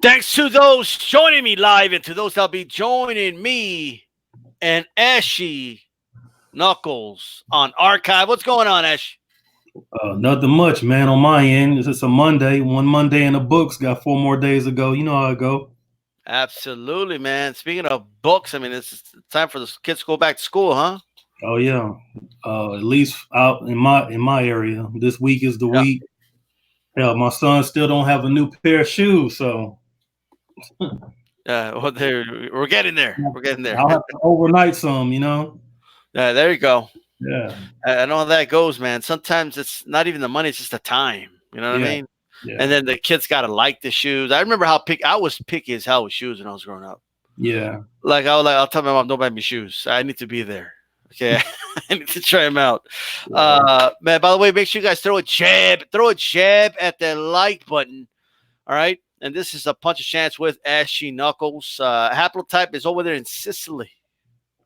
Thanks to those joining me live and to those that'll be joining me and Ashy Knuckles on Archive. What's going on, Ash? Nothing much, man. On my end, it's just a Monday. One Monday in the books. Got 4 more days to go. You know how it go. Absolutely, man. Speaking of books, I mean, it's time for the kids to go back to school, huh? Oh yeah. At least out in my area, this week is the Yeah. week. Hell, my son still don't have a new pair of shoes, so Well, we're getting there. We're getting there. I'll have to overnight some. There you go. Yeah. I know how that goes, man. Sometimes it's not even the money; it's just the time. You know what I Yeah. mean? Yeah. And then the kids gotta like the shoes. I remember how I was picky as hell with shoes when I was growing up. Yeah. I'll tell my mom, don't buy me shoes. I need to be there. Okay, I need to try them out. Man, by the way, make sure you guys throw a jab at the like button. All right, and this is a punch of chance with Ashy Knuckles. Haplotype is over there in Sicily.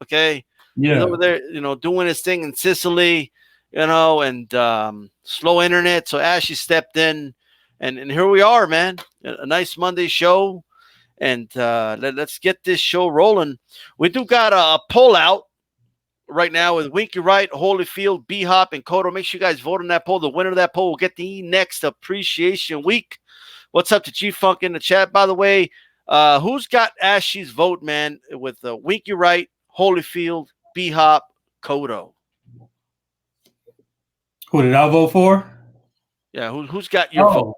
Okay, he's Yeah. over there, doing his thing in Sicily. And slow internet. So Ashy stepped in, and here we are, man. A nice Monday show. And let's get this show rolling. We do got a poll out right now with Winky Wright, Holyfield, B-Hop, and Kodo. Make sure you guys vote on that poll. The winner of that poll will get the next Appreciation Week. What's up to G-Funk in the chat? By the way, who's got Ashy's vote, man, with Winky Wright, Holyfield, B-Hop, Kodo? Who did I vote for? Yeah, who's got your vote?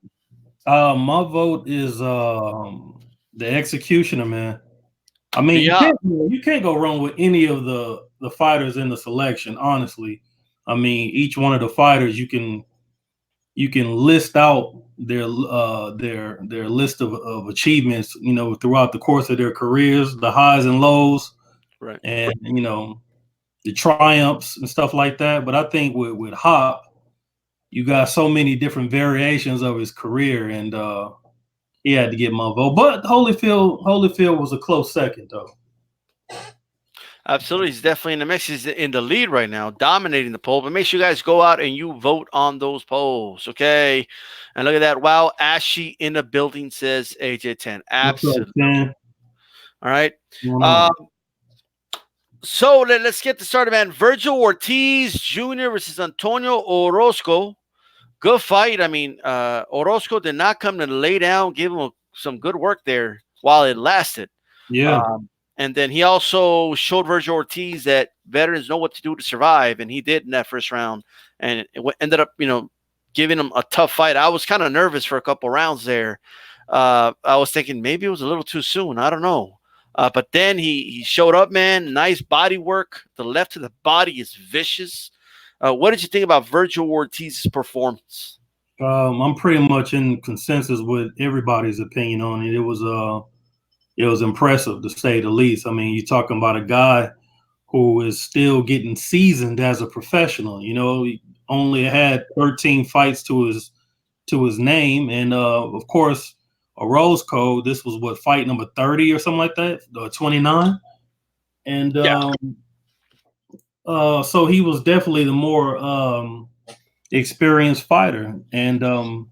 My vote is the Executioner, man. I mean, you can't go wrong with any of the fighters in the selection, honestly. I mean, each one of the fighters you can list out their list of achievements, throughout the course of their careers, the highs and lows, right, and the triumphs and stuff like that. But I think with Hop, you got so many different variations of his career, and he had to get my vote. But Holyfield was a close second, though. Absolutely. He's definitely in the mix. He's in the lead right now, dominating the poll. But make sure you guys go out and you vote on those polls, okay? And look at that. Wow, Ashy in the building, says AJ10. Absolutely. All right. So let's get this started, man. Virgil Ortiz Jr. versus Antonio Orozco. Good fight. I mean, Orozco did not come to lay down, give him some good work there while it lasted. Yeah. And then he also showed Virgil Ortiz that veterans know what to do to survive, and he did in that first round. And it ended up, giving him a tough fight. I was kind of nervous for a couple rounds there. I was thinking maybe it was a little too soon. I don't know. But then he showed up, man. Nice body work. The left of the body is vicious. What did you think about Virgil Ortiz's performance? I'm pretty much in consensus with everybody's opinion on it. It was impressive, to say the least. I mean, you're talking about a guy who is still getting seasoned as a professional. He only had 13 fights to his name, and of course, Orozco. This was fight number 30 or something like that, 29, and so he was definitely the more experienced fighter, and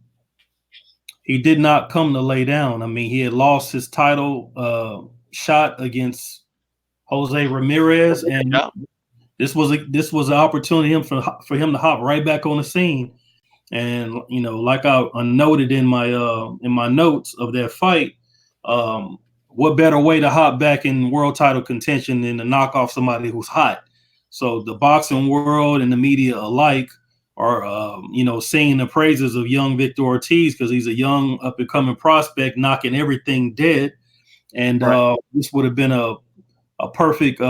he did not come to lay down. I mean, he had lost his title shot against Jose Ramirez, and this was an opportunity for him to hop right back on the scene. And like I noted in my notes of that fight, what better way to hop back in world title contention than to knock off somebody who's hot? So the boxing world and the media alike are, singing the praises of young Victor Ortiz because he's a young up and coming prospect, knocking everything dead. And this would have been a perfect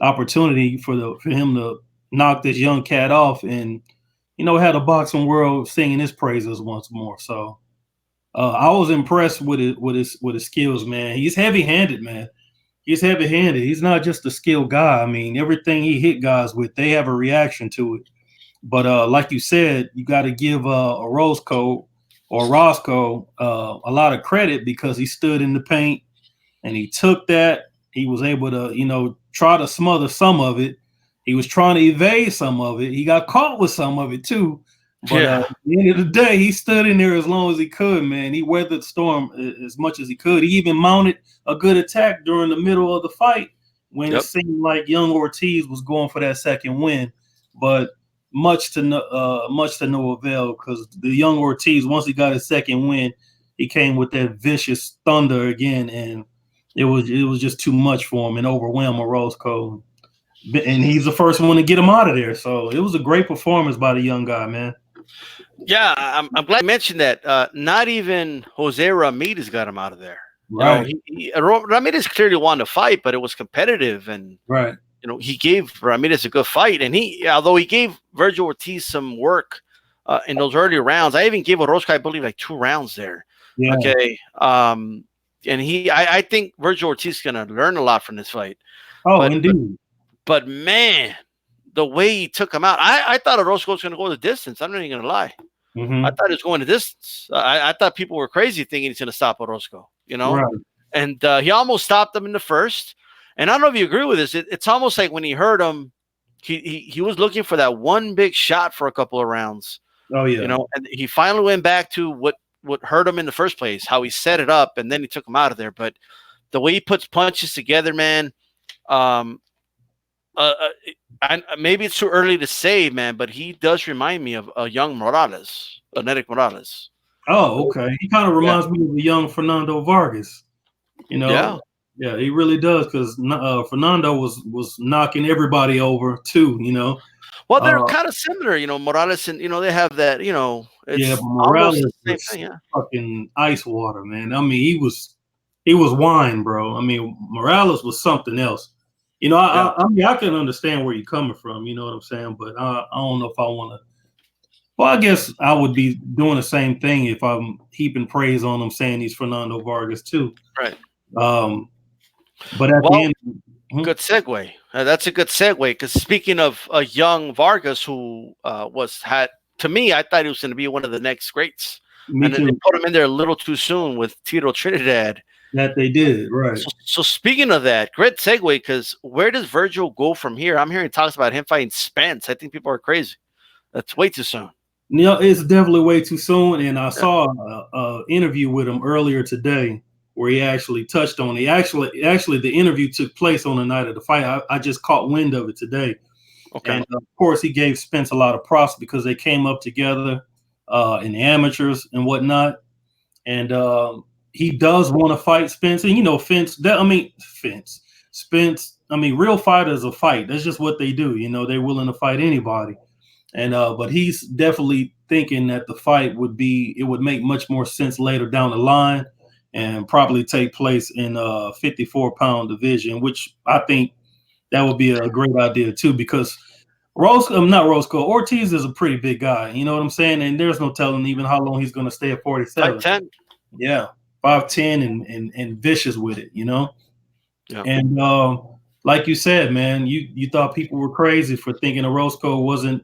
opportunity for him to knock this young cat off and, had the boxing world singing his praises once more. So I was impressed with his skills, man. He's heavy-handed, man. He's heavy-handed. He's not just a skilled guy. I mean, everything he hit guys with, they have a reaction to it. But like you said, you got to give Orozco a lot of credit because he stood in the paint and he took that. He was able to, try to smother some of it. He was trying to evade some of it. He got caught with some of it too. But Yeah. at the end of the day, he stood in there as long as he could, man. He weathered the storm as much as he could. He even mounted a good attack during the middle of the fight when it Yep. seemed like young Ortiz was going for that second win. But much to no avail, because the young Ortiz, once he got his second win, he came with that vicious thunder again, and it was just too much for him and overwhelmed Orozco. And he's the first one to get him out of there. So it was a great performance by the young guy, man. Yeah, I'm glad you mentioned that. Not even Jose Ramirez got him out of there. Right. Ramirez clearly won the fight, but it was competitive, and Right. he gave Ramirez a good fight, and although he gave Virgil Ortiz some work in those early rounds, I even gave Orozco, I believe, like 2 rounds there. Yeah. Okay, and I think Virgil Ortiz is gonna learn a lot from this fight. Oh, indeed. But man, the way he took him out, I thought Orozco was gonna go the distance. I'm not even gonna lie. Mm-hmm. I thought he was going the distance. I thought people were crazy thinking he's gonna stop Orozco. Right. And he almost stopped him in the first. And I don't know if you agree with this. It's almost like when he heard him, he was looking for that one big shot for a couple of rounds. Oh yeah. And he finally went back to what hurt him in the first place, how he set it up, and then he took him out of there. But the way he puts punches together, man. Maybe it's too early to say, man, but he does remind me of a young Morales, Erik Morales. Oh, okay. He kind of reminds me of the young Fernando Vargas. Yeah, he really does, because Fernando was knocking everybody over too. Well, they're kind of similar, Morales, and they have that, it's but Morales the was same thing, fucking ice water, man. I mean, he was wine, bro. I mean, Morales was something else. I mean, I can understand where you're coming from. You know what I'm saying? But I don't know if I want to. Well, I guess I would be doing the same thing if I'm heaping praise on him, saying he's Fernando Vargas too. Right. But at the end, good segue. That's a good segue, because speaking of a young Vargas who to me, I thought he was going to be one of the next greats. Me too. They put him in there a little too soon with Tito Trinidad. That they did, right. So speaking of that, great segue, because where does Virgil go from here? I'm hearing talks about him fighting Spence. I think people are crazy. That's way too soon. It's definitely way too soon. And I saw an interview with him earlier today where he actually touched on it. Actually, the interview took place on the night of the fight. I just caught wind of it today. Okay. And of course, he gave Spence a lot of props because they came up together in the amateurs and whatnot. And he does want to fight Spence. And Spence. I mean, real fighters will fight. That's just what they do. They're willing to fight anybody. And but he's definitely thinking that the fight would make much more sense later down the line, and probably take place in 54-pound division, which I think that would be a great idea too, because Ortiz is a pretty big guy. You know what I'm saying? And there's no telling even how long he's going to stay at 47. 5'10". Yeah, 5'10" and vicious with it. Yeah. And like you said, man, you thought people were crazy for thinking Orozco wasn't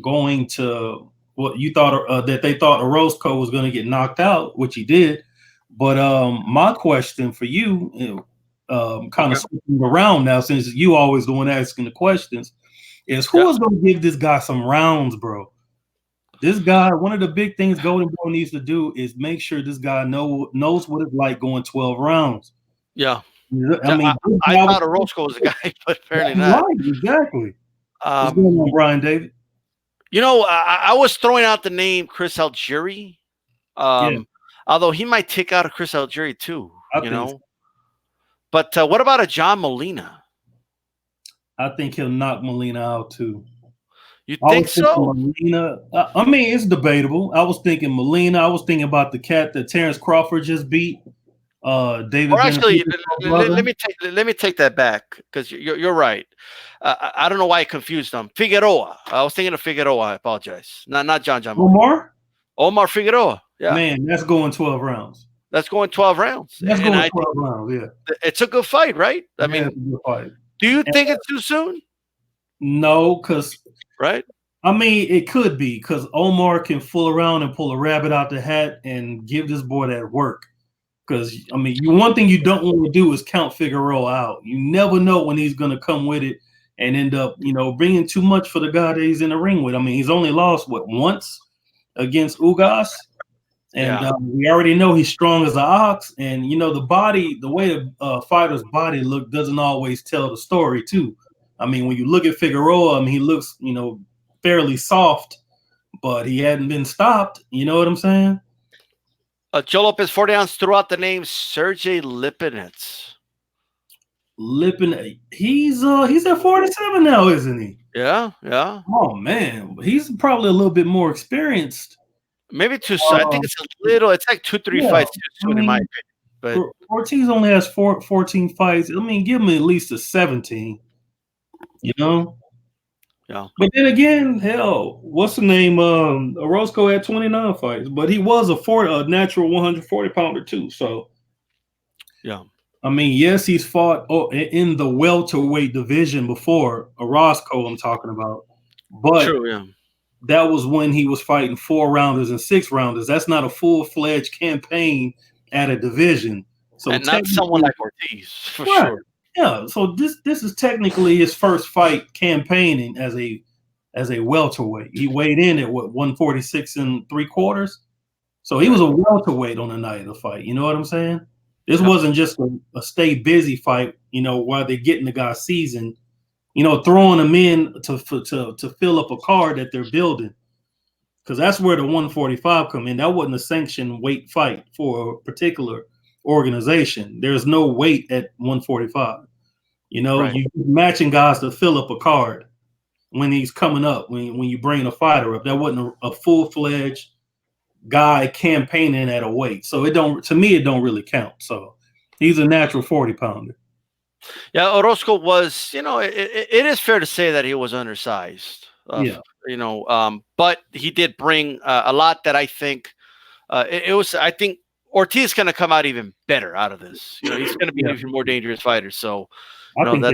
going to they thought Orozco was going to get knocked out, which he did. But my question for you, kind of switching around now, since you always the one asking the questions, is who is going to give this guy some rounds, bro? This guy, one of the big things Golden Boy needs to do is make sure this guy knows what it's like going 12 rounds. Yeah. I mean, I thought Orozco was a guy, but apparently not. Right, exactly. What's going on, Brian David? I was throwing out the name Chris Algieri, although he might take out a Chris Algieri too, So. But what about a John Molina? I think he'll knock Molina out too. You think so? Molina, I mean, it's debatable. I was thinking Molina. I was thinking about the cat that Terrence Crawford just beat. David. Or actually, let me take that back, because you're right. I don't know why I confused them. Figueroa. I was thinking of Figueroa. I apologize. Not John. Omar Figueroa. Yeah. Man, that's going 12 rounds. That's going 12 rounds. That's going 12 rounds. Yeah. It's a good fight, right? I mean, it's a good fight. Do you think it's too soon? No, because right. I mean, it could be, because Omar can fool around and pull a rabbit out the hat and give this boy that work. Because, I mean, one thing you don't want to do is count Figueroa out. You never know when he's going to come with it and end up, bringing too much for the guy that he's in the ring with. I mean, he's only lost, once? against Ugas. And we already know he's strong as an ox. And, the way a fighter's body look doesn't always tell the story, too. I mean, when you look at Figueroa, I mean, he looks, fairly soft, but he hadn't been stopped. You know what I'm saying? Joe Lopez, 40 ounce, threw out the name Sergey Lipinets. He's at 47 now, isn't he? Yeah. Oh, man. He's probably a little bit more experienced. Maybe too soon. I think it's a little. It's like 2-3 fights too soon, in my opinion. But Ortiz only has 14 fights. I mean, give him at least a 17. Yeah. But then again, hell, what's the name? Orozco had 29 fights, but he was a natural 140 pounder too. So, yeah. I mean, yes, he's fought in the welterweight division before. Orozco, I'm talking about. But true, yeah. That was when he was fighting 4-rounders and 6-rounders. That's not a full-fledged campaign at a division. So and not someone like Ortiz, for sure. Yeah. So this is technically his first fight campaigning as a welterweight. He weighed in at 146 3/4. So he was a welterweight on the night of the fight. You know what I'm saying? This wasn't just a stay busy fight, while they're getting the guy seasoned. Throwing them in to fill up a card that they're building, because that's where the 145 come in. That wasn't a sanctioned weight fight for a particular organization. There's no weight at 145. You're matching guys to fill up a card when he's coming up. When you bring a fighter up, that wasn't a full-fledged guy campaigning at a weight. So it don't really count. So he's a natural 40-pounder. Yeah, Orozco was, it is fair to say that he was undersized. But he did bring a lot that I think I think Ortiz is going to come out even better out of this. He's going to be an even more dangerous fighter. So, and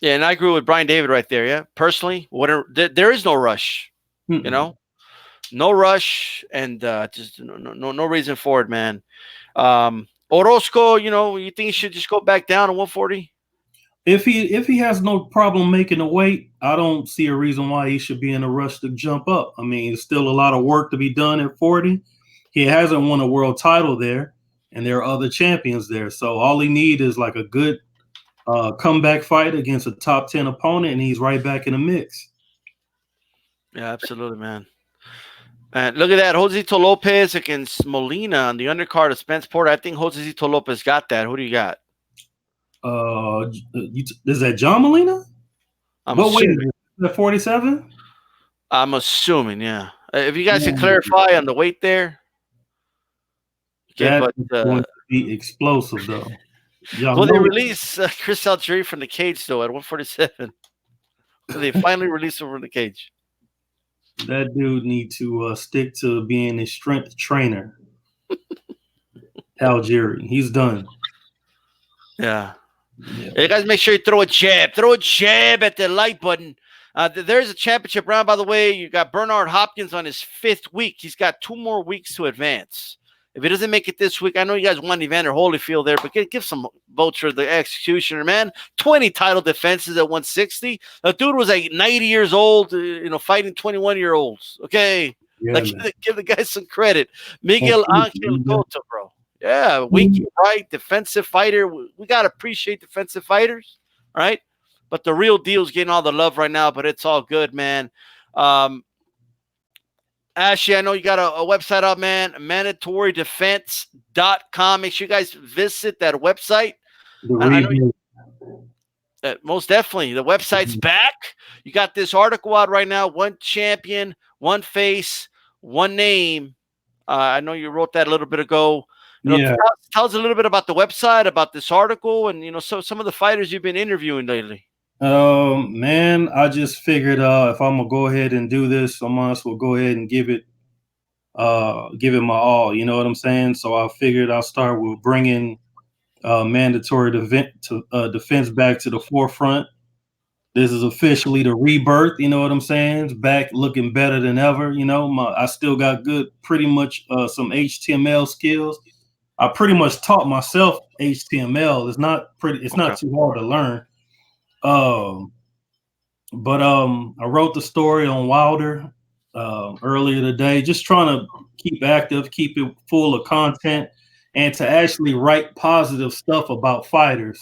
I agree with Brian David right there. Yeah, personally, there is no rush. Mm-mm. No rush, and just no reason for it, man. Orozco, you think he should just go back down to 140? If he has no problem making the weight, I don't see a reason why he should be in a rush to jump up. I mean, there's still a lot of work to be done at 40. He hasn't won a world title there, and there are other champions there. So all he needs is like a good comeback fight against a top 10 opponent, and he's right back in the mix. Yeah, absolutely, man. And look at that, Josito Lopez against Molina on the undercard of Spence Porter. I think Josito Lopez got that. Who do you got? Is that John Molina? What weight is it? The 47? I'm assuming, yeah. If you guys can clarify on the weight there. Okay, that's going to be explosive, though. Will they release Chris Algieri from the cage, though, at 147? They finally released him from the cage. That dude need to stick to being a strength trainer. Algieri, he's done. Yeah. Hey, guys, make sure you throw a jab. Throw a jab at the like button. There's a championship round, by the way. You got Bernard Hopkins on his 5th week. He's got 2 more weeks to advance. If he doesn't make it this week, I know you guys want Evander Holyfield there, but give some votes for the executioner, man. 20 title defenses at 160. The dude was like 90 years old, fighting 21-year-olds. Okay. Yeah, give the guy some credit. Miguel Angel Cotto, bro. Yeah, weak, right, defensive fighter. We got to appreciate defensive fighters, right? But the real deal is getting all the love right now, but it's all good, man. Ashley, I know you got a website up, man, mandatorydefense.com. Make sure you guys visit that website. Most definitely. The website's back. You got this article out right now, One Champion, One Face, One Name. I know you wrote that a little bit ago. Tell us a little bit about the website, about this article, and some of the fighters you've been interviewing lately. Man, I just figured if I'm gonna go ahead and do this, I might as well go ahead and give it my all. You know what I'm saying? So I figured I'll start with bringing mandatory defense back to the forefront. This is officially the rebirth. You know what I'm saying? It's back looking better than ever. I still got pretty much some HTML skills. I pretty much taught myself HTML. It's not too hard to learn. But I wrote the story on Wilder earlier today. Just trying to keep active, keep it full of content, and to actually write positive stuff about fighters,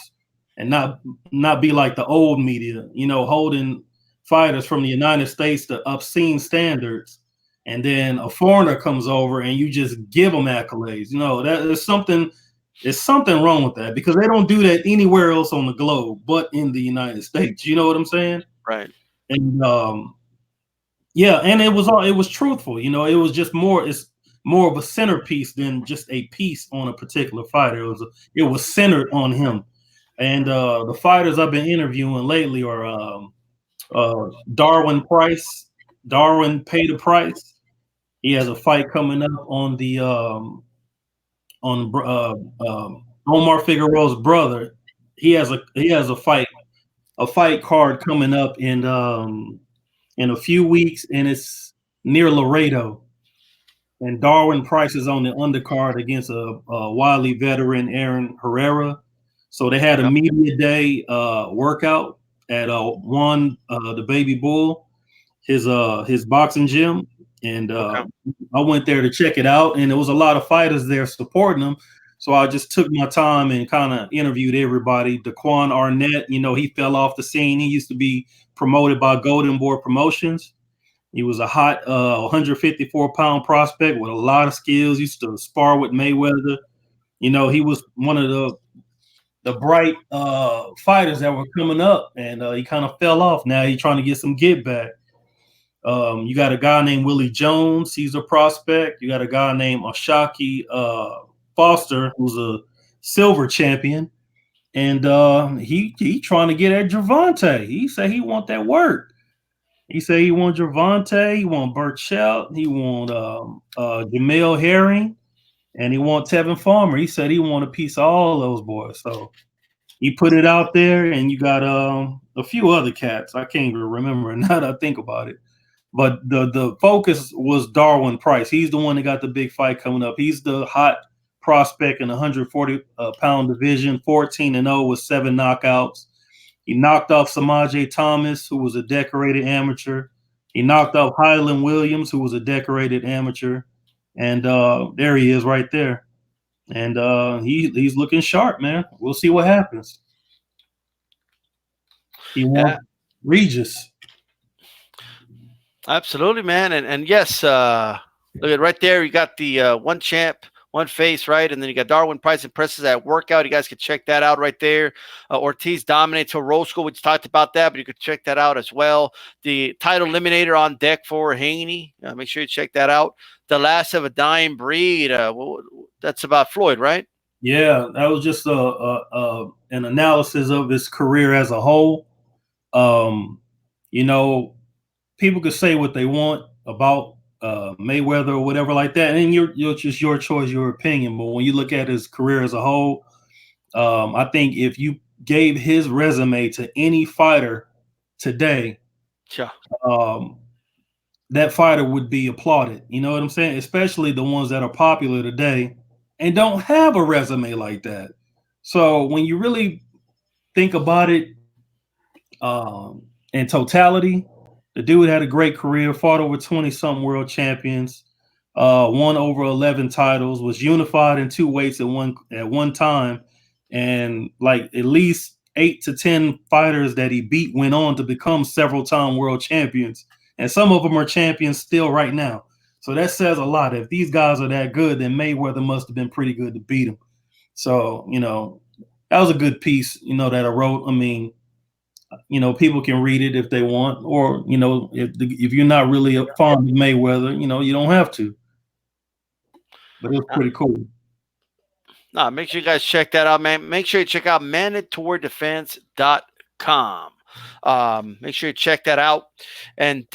and not be like the old media, holding fighters from the United States to obscene standards, and then a foreigner comes over and you just give them accolades. That there's something. There's something wrong with that because they don't do that anywhere else on the globe but in the United States. You know what I'm saying? Right. And yeah, and it was truthful. It was just it's more of a centerpiece than just a piece on a particular fighter. It was centered on him. And the fighters I've been interviewing lately are Darwin Price. Darwin paid a price. He has a fight coming up on Omar Figueroa's brother. He has a fight card coming up in a few weeks, and it's near Laredo. And Darwin Price is on the undercard against a wily veteran, Aaron Herrera. So they had a Yep. media day workout at the Baby Bull, his boxing gym, and Okay. I went there to check it out, and there was a lot of fighters there supporting him. So I just took my time and kind of interviewed everybody. Daquan Arnett, he fell off the scene. He used to be promoted by Golden Boy Promotions. He was a hot 154-pound prospect with a lot of skills. Used to spar with Mayweather. He was one of the bright fighters that were coming up, and he kind of fell off. Now he's trying to get some get back. You got a guy named Willie Jones. He's a prospect. You got a guy named Ashaki Foster, who's a silver champion. And he trying to get at Gervonta. He said he want that work. He said he want Gervonta, he want Burchell, he want Jamel Herring, and he want Tevin Farmer. He said he want a piece of all those boys. So he put it out there, and you got a few other cats. I can't even remember now that I think about it. But the focus was Darwin Price. He's the one that got the big fight coming up. He's the hot prospect in the 140-pound division, 14-0 with 7 knockouts. He knocked off Samaje Thomas, who was a decorated amateur. He knocked off Highland Williams, who was a decorated amateur. And there he is right there. And he's looking sharp, man. We'll see what happens. He won Regis. Absolutely, man. And yes, look at right there. You got the one champ, one face, right? And then you got Darwin Price impresses that workout. You guys can check that out right there. Ortiz dominates Orozco. We just talked about that, but you could check that out as well. The title eliminator on deck for Haney. Make sure you check that out. The last of a dying breed. That's about Floyd, right? Yeah, that was just an analysis of his career as a whole. People could say what they want about Mayweather or whatever like that, and you're just your choice, your opinion. But when you look at his career as a whole, I think if you gave his resume to any fighter today, Sure. That fighter would be applauded. You know what I'm saying? Especially the ones that are popular today and don't have a resume like that. So when you really think about it in totality, the dude had a great career, fought over 20-something world champions, won over 11 titles, was unified in 2 weights at one time, and like at least 8 to 10 fighters that he beat went on to become several-time world champions, and some of them are champions still right now. So that says a lot. If these guys are that good, then Mayweather must have been pretty good to beat him. So, that was a good piece, that I wrote. I mean, people can read it if they want, or, if you're not really fond of Mayweather, you don't have to. But it was pretty cool. No, make sure you guys check that out, man. Make sure you check out mandatorydefense.com. Make sure you check that out, and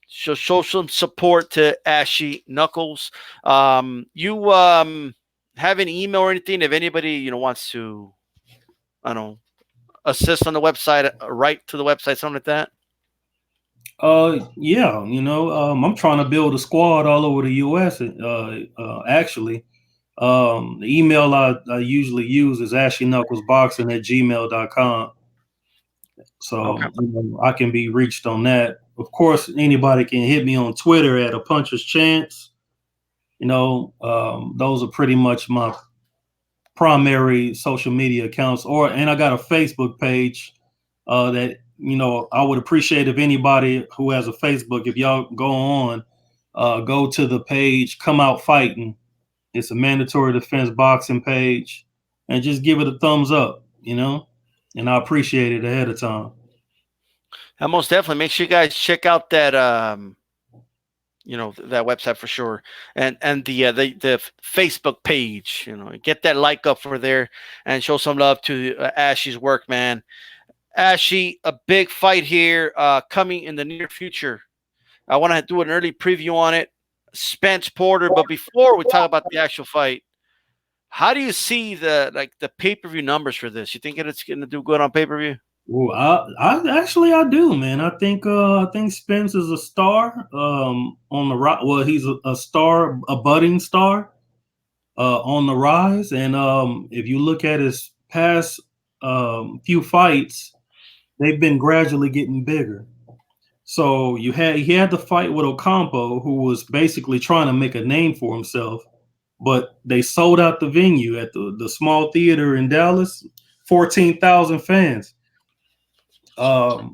show some support to Ashy Knuckles. You have an email or anything if anybody wants to, I don't know, assist on the website, write to the website, something like that? Yeah, I'm trying to build a squad all over the US. Actually, the email I usually use is ashlyknucklesboxing@gmail.com. So Okay. I can be reached on that. of course, anybody can hit me on Twitter at a puncher's chance. Those are pretty much my primary social media accounts. And I got a Facebook page that I would appreciate if anybody who has a Facebook, if y'all go on, go to the page, Come Out Fighting. It's a mandatory defense boxing page, and just give it a thumbs up, and I appreciate it ahead of time. And most definitely, make sure you guys check out that that website for sure, and the Facebook page. Get that like up for there and show some love to Ashy's work, man. Ashy, a big fight here coming in the near future. I want to do an early preview on it. Spence Porter, but before we talk about the actual fight, how do you see the pay-per-view numbers for this? You think it's going to do good on pay-per-view? Well, I do, man. I think Spence is a star on the rise. Well, he's a star, a budding star on the rise. And if you look at his past few fights, they've been gradually getting bigger. So he had the fight with Ocampo, who was basically trying to make a name for himself, but they sold out the venue at the small theater in Dallas, 14,000 fans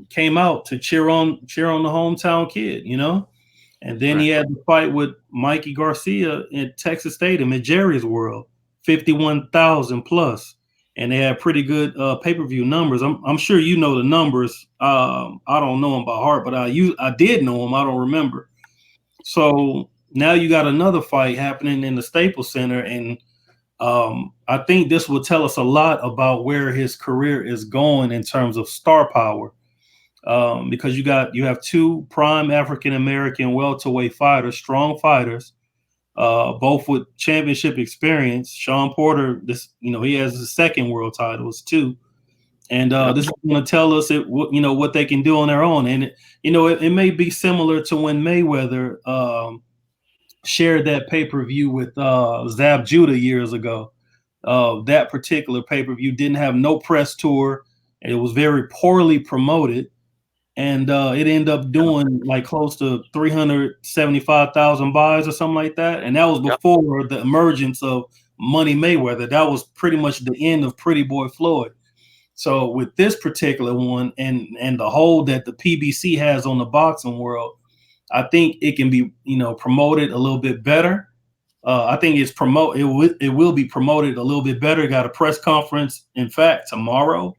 came out to cheer on the hometown kid, And then he had the fight with Mikey Garcia in Texas Stadium at Jerry's World, 51,000 plus, and they had pretty good pay-per-view numbers. I'm sure you know the numbers. I don't know them by heart, but I did know them. I don't remember. So now you got another fight happening in the Staples Center, and I think this will tell us a lot about where his career is going in terms of star power. Because you have two prime African American welterweight fighters, strong fighters, both with championship experience. Sean Porter, he has his second world titles too, and this is going to tell us what they can do on their own. And it may be similar to when Mayweather shared that pay-per-view with Zab Judah years ago. That particular pay-per-view didn't have no press tour. It was very poorly promoted. And it ended up doing like close to 375,000 buys or something like that. And that was before the emergence of Money Mayweather. That was pretty much the end of Pretty Boy Floyd. So with this particular one and the hold that the PBC has on the boxing world, I think it can be promoted a little bit better. I think it will be promoted a little bit better. Got a press conference, in fact, tomorrow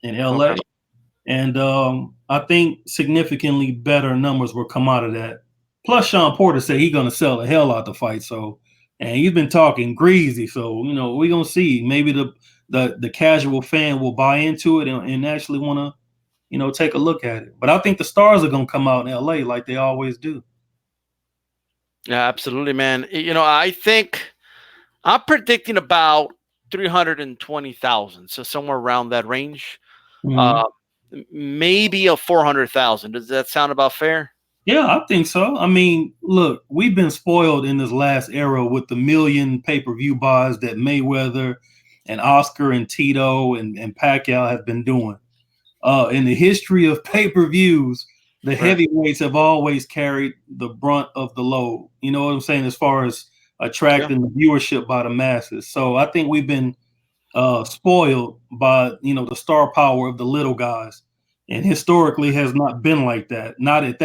in LA. Okay. And I think significantly better numbers will come out of that. Plus, Sean Porter said he's going to sell the hell out the fight. So, and he's been talking greasy. So, we're going to see. Maybe the casual fan will buy into it and actually want to, take a look at it. But I think the stars are going to come out in LA like they always do. Yeah, absolutely, man. I think I'm predicting about 320,000. So somewhere around that range. Mm-hmm. Maybe a 400,000. Does that sound about fair? Yeah, I think so. I mean, look, we've been spoiled in this last era with the million pay-per-view buys that Mayweather and Oscar and Tito and Pacquiao have been doing. In the history of pay-per-views, the heavyweights have always carried the brunt of the load. You know what I'm saying? As far as attracting the viewership by the masses. So I think we've been spoiled by the star power of the little guys, and historically has not been like that. Not at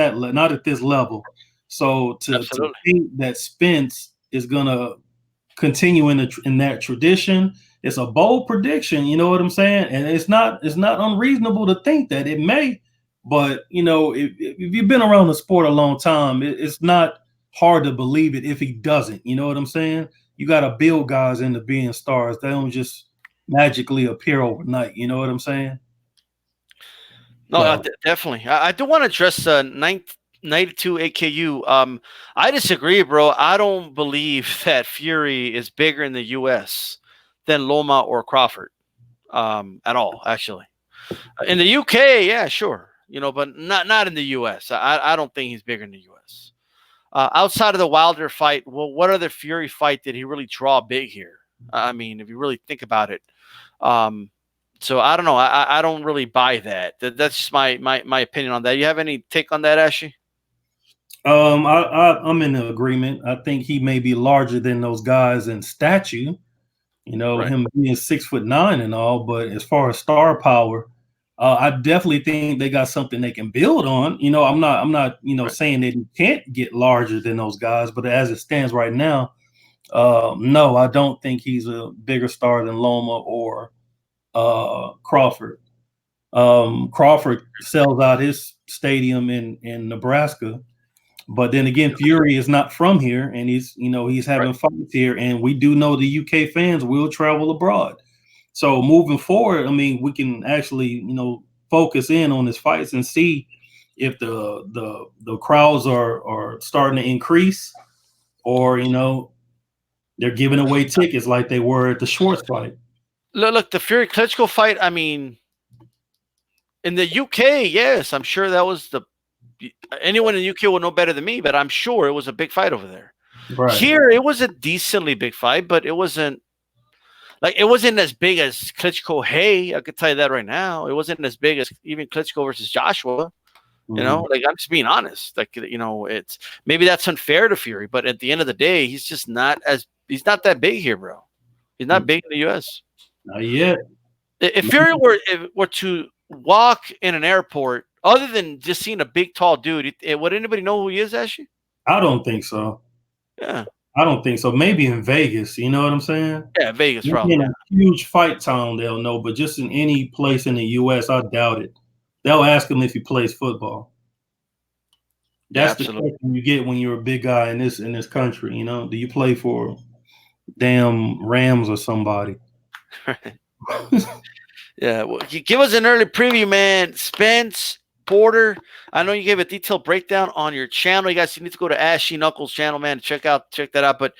this level. So to think that Spence is gonna continue in that tradition, it's a bold prediction. You know what I'm saying? And it's not unreasonable to think that it may. But if you've been around the sport a long time, it's not hard to believe it if he doesn't. You know what I'm saying? You got to build guys into being stars. They don't just magically appear overnight. You know what I'm saying? No, definitely. I do want to address 92 AKU. I disagree, bro. I don't believe that Fury is bigger in the U.S. than Loma or Crawford at all, actually. In the UK, yeah, sure. But not in the U.S. I don't think he's bigger in the U.S. Outside of the Wilder fight, well, what other Fury fight did he really draw big here? I mean, if you really think about it, So I don't know. I don't really buy that. That's just my opinion on that. You have any take on that, Ashy? I'm in agreement. I think he may be larger than those guys in stature. Right. Him being 6'9" and all, but as far as star power, I definitely think they got something they can build on. I'm not Right. saying that he can't get larger than those guys, but as it stands right now, no, I don't think he's a bigger star than Loma or Crawford. Crawford sells out his stadium in Nebraska, but then again, Fury is not from here, and he's Right. having fights here, and we do know the UK fans will travel abroad. So moving forward, I mean, we can actually focus in on his fights and see if the crowds are starting to increase, or they're giving away tickets like they were at the Schwartz fight. Look, the Fury Klitschko fight. I mean, in the UK, yes, I'm sure that was the anyone in the UK will know better than me, but I'm sure it was a big fight over there. Right. Here, it was a decently big fight, but it wasn't as big as Klitschko. Hey, I could tell you that right now. It wasn't as big as even Klitschko versus Joshua. Mhm. Like I'm just being honest. Like it's maybe that's unfair to Fury, but at the end of the day, he's not that big here, bro. He's not big in the U.S. Not yet. If Fury were to walk in an airport, other than just seeing a big tall dude, would anybody know who he is? Actually, I don't think so. yeah, I don't think so. Maybe in Vegas, you know what I'm saying? yeah, Vegas Maybe probably. in Yeah, a huge fight town, they'll know, but just in any place in the US, I doubt it. They'll ask him if he plays football. yeah, That's the absolutely. question you get when you're a big guy in this country. Do you play for damn Rams or somebody? Yeah, well, give us an early preview, man. Spence Porter. I know you gave a detailed breakdown on your channel. You guys need to go to Ashy Knuckles channel, man, to check that out. But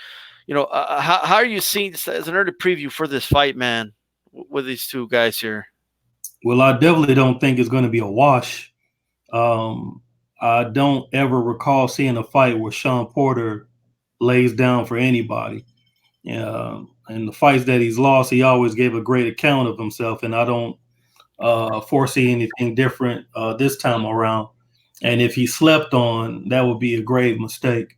how are you seeing this as an early preview for this fight, man, with these two guys here? Well, I definitely don't think it's going to be a wash. Um, I don't ever recall seeing a fight where Sean Porter lays down for anybody. And the fights that he's lost, he always gave a great account of himself, and I don't foresee anything different this time around. And if he slept on, that would be a grave mistake.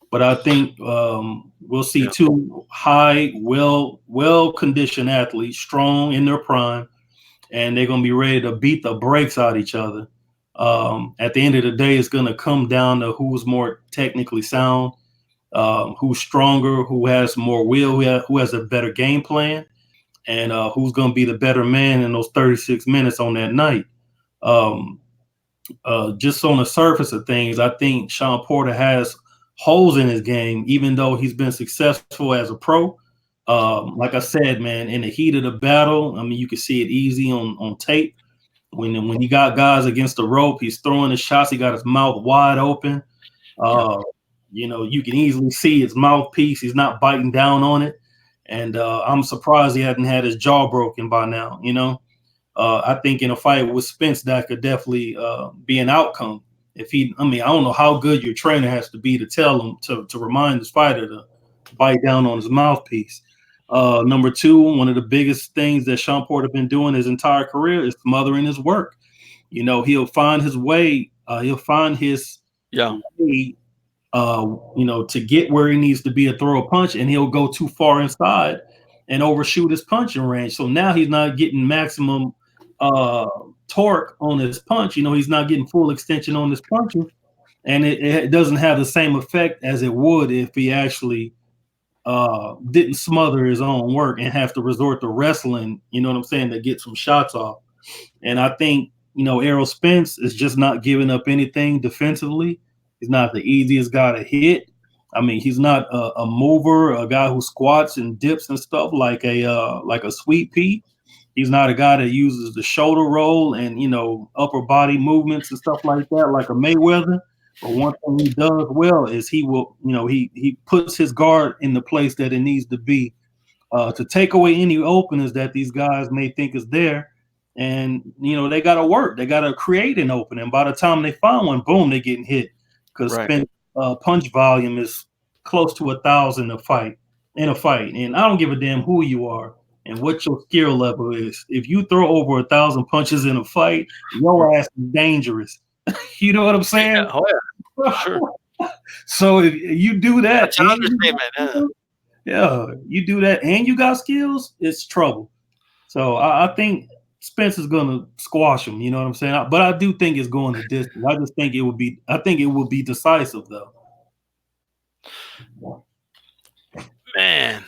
But I think we'll see Yeah, two high, well conditioned athletes, strong in their prime, and they're going to be ready to beat the brakes out of each other. At the end of the day, it's going to come down to who's more technically sound, who's stronger, who has more will, who has a better game plan, and who's going to be the better man in those 36 minutes on that night. Um, just on the surface of things, I think Sean Porter has holes in his game, even though he's been successful as a pro. Like I said, man, in the heat of the battle, I mean, you can see it easy on tape. When he got guys against the rope, he's throwing his shots. He got his mouth wide open. yeah, Uh, you can easily see his mouthpiece. He's not biting down on it. And I'm surprised he hadn't had his jaw broken by now. I think in a fight with Spence, that could definitely be an outcome. I don't know how good your trainer has to be to tell him to remind his fighter to bite down on his mouthpiece. Number two, one of the biggest things that Sean Porter been doing his entire career is smothering his work. He'll find his way. He'll find his yeah. way to get where he needs to be to throw a punch, and he'll go too far inside and overshoot his punching range. So now he's not getting maximum torque on his punch. He's not getting full extension on his punching, and it doesn't have the same effect as it would if he actually didn't smother his own work and have to resort to wrestling. You know what I'm saying, to get some shots off. And I think Errol Spence is just not giving up anything defensively. He's not the easiest guy to hit. I mean, he's not a mover, a guy who squats and dips and stuff like a Sweet Pea. He's not a guy that uses the shoulder roll and upper body movements and stuff like that, like a Mayweather. But one thing he does well is he will, he puts his guard in the place that it needs to be to take away any openings that these guys may think is there. And they got to work. They got to create an opening. By the time they find one, boom, they're getting hit because Right. punch volume is close to 1,000 in a fight. And I don't give a damn who you are. and what your skill level is. If you throw over 1,000 punches in a fight, your ass is dangerous. You know what I'm saying? Yeah, oh yeah, sure. So if you do that That's an and understatement. you do that and you got skills, it's trouble. So I think Spence is gonna squash him. You know what I'm saying? But I do think it's going the distance. I just think it would be. I think it will be decisive though. Man.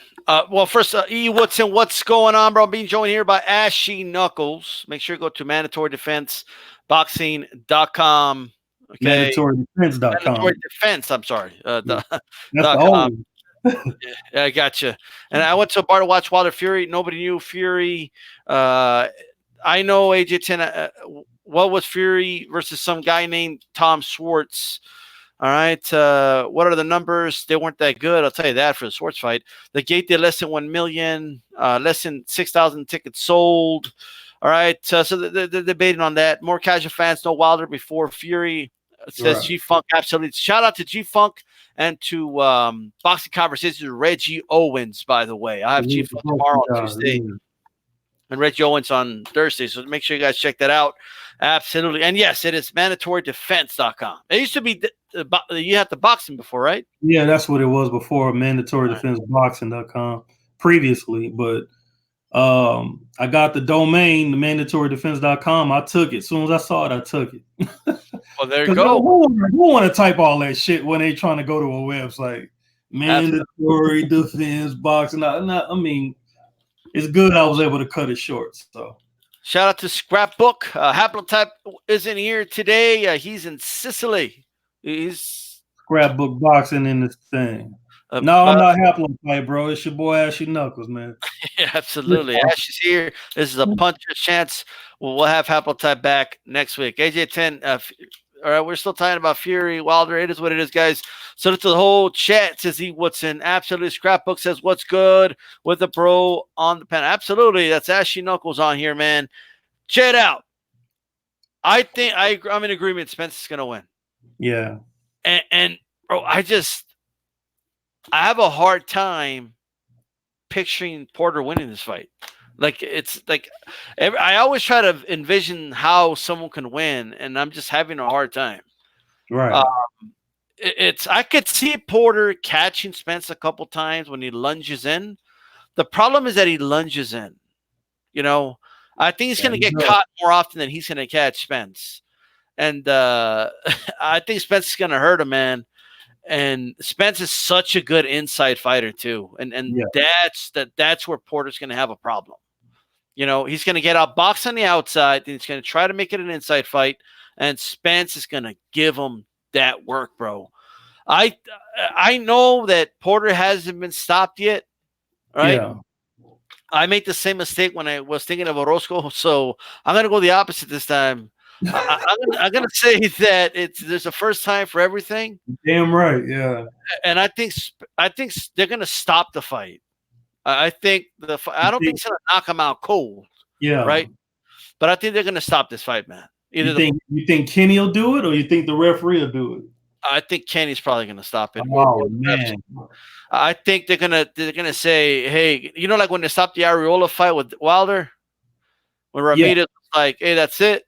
Well, first, E. Woodson, what's going on, bro? I'm being joined here by Ashy Knuckles. Make sure you go to MandatoryDefenseBoxing.com. Okay. MandatoryDefense.com. Mandatory Defense. I'm sorry. That's the .com. old. Yeah, I gotcha. And I went to a bar to watch Wilder Fury. Nobody knew Fury. I know AJ10. What was Fury versus some guy named Tom Schwartz? All right. What are the numbers? They weren't that good. I'll tell you that for the Schwartz fight. The gate did less than 1 million, less than 6,000 tickets sold. All right. So they're debating on that. More casual fans know Wilder before Fury. It says Right. G-Funk. Absolutely. Shout out to G-Funk and to Boxing Conversations with Reggie Owens, by the way. I have G-Funk tomorrow on Tuesday. Yeah. And Reggie Owens on Thursday. So make sure you guys check that out. Absolutely. And yes, it is MandatoryDefense.com. It used to be you had the boxing before, right? Yeah, that's what it was before, MandatoryDefenseBoxing.com previously. But I got the domain, the MandatoryDefense.com. I took it. As soon as I saw it, I took it. Well, there you go. Who want to type all that shit when they trying to go to a website? Mandatory Defense Boxing. I mean, it's good I was able to cut it short. So shout out to Scrapbook. Haplotype isn't here today. He's in Sicily. He's Scrapbook Boxing in this thing. No, I'm not Haplotype, bro. It's your boy Ashy Knuckles, man. Yeah, absolutely. Ash is here. This is a puncher's chance. We'll have Haplotype back next week. AJ10. All right, we're still talking about Fury, Wilder. It is what it is, guys. So that's the whole chat. Says he what's in. Absolutely. Scrapbook says what's good with the bro on the pen. Absolutely. That's Ashy Knuckles on here, man. Check it out. I think I'm in agreement. Spence is gonna win. Yeah. And bro, I have a hard time picturing Porter winning this fight. Like it's like I always try to envision how someone can win, and I'm just having a hard time. Right. I could see Porter catching Spence a couple times when he lunges in. The problem is that he lunges in. You know, I think he's going to get caught more often than he's going to catch Spence, and I think Spence is going to hurt him, man. And Spence is such a good inside fighter too, and that's where Porter's going to have a problem. You know, he's going to get outboxed on the outside, and he's going to try to make it an inside fight, and Spence is going to give him that work, bro. I know that Porter hasn't been stopped yet, right? Yeah. I made the same mistake when I was thinking of Orozco, so I'm going to go the opposite this time. I'm going to say that there's a first time for everything. Damn right, yeah. And I think they're going to stop the fight. I think I don't think it's going to knock him out cold. Yeah. Right? But I think they're going to stop this fight, man. You think Kenny will do it, or you think the referee will do it? I think Kenny's probably going to stop it. Oh, man. I think they're gonna say, hey, you know, like when they stopped the Arreola fight with Wilder, when Ramirez was like, hey, that's it.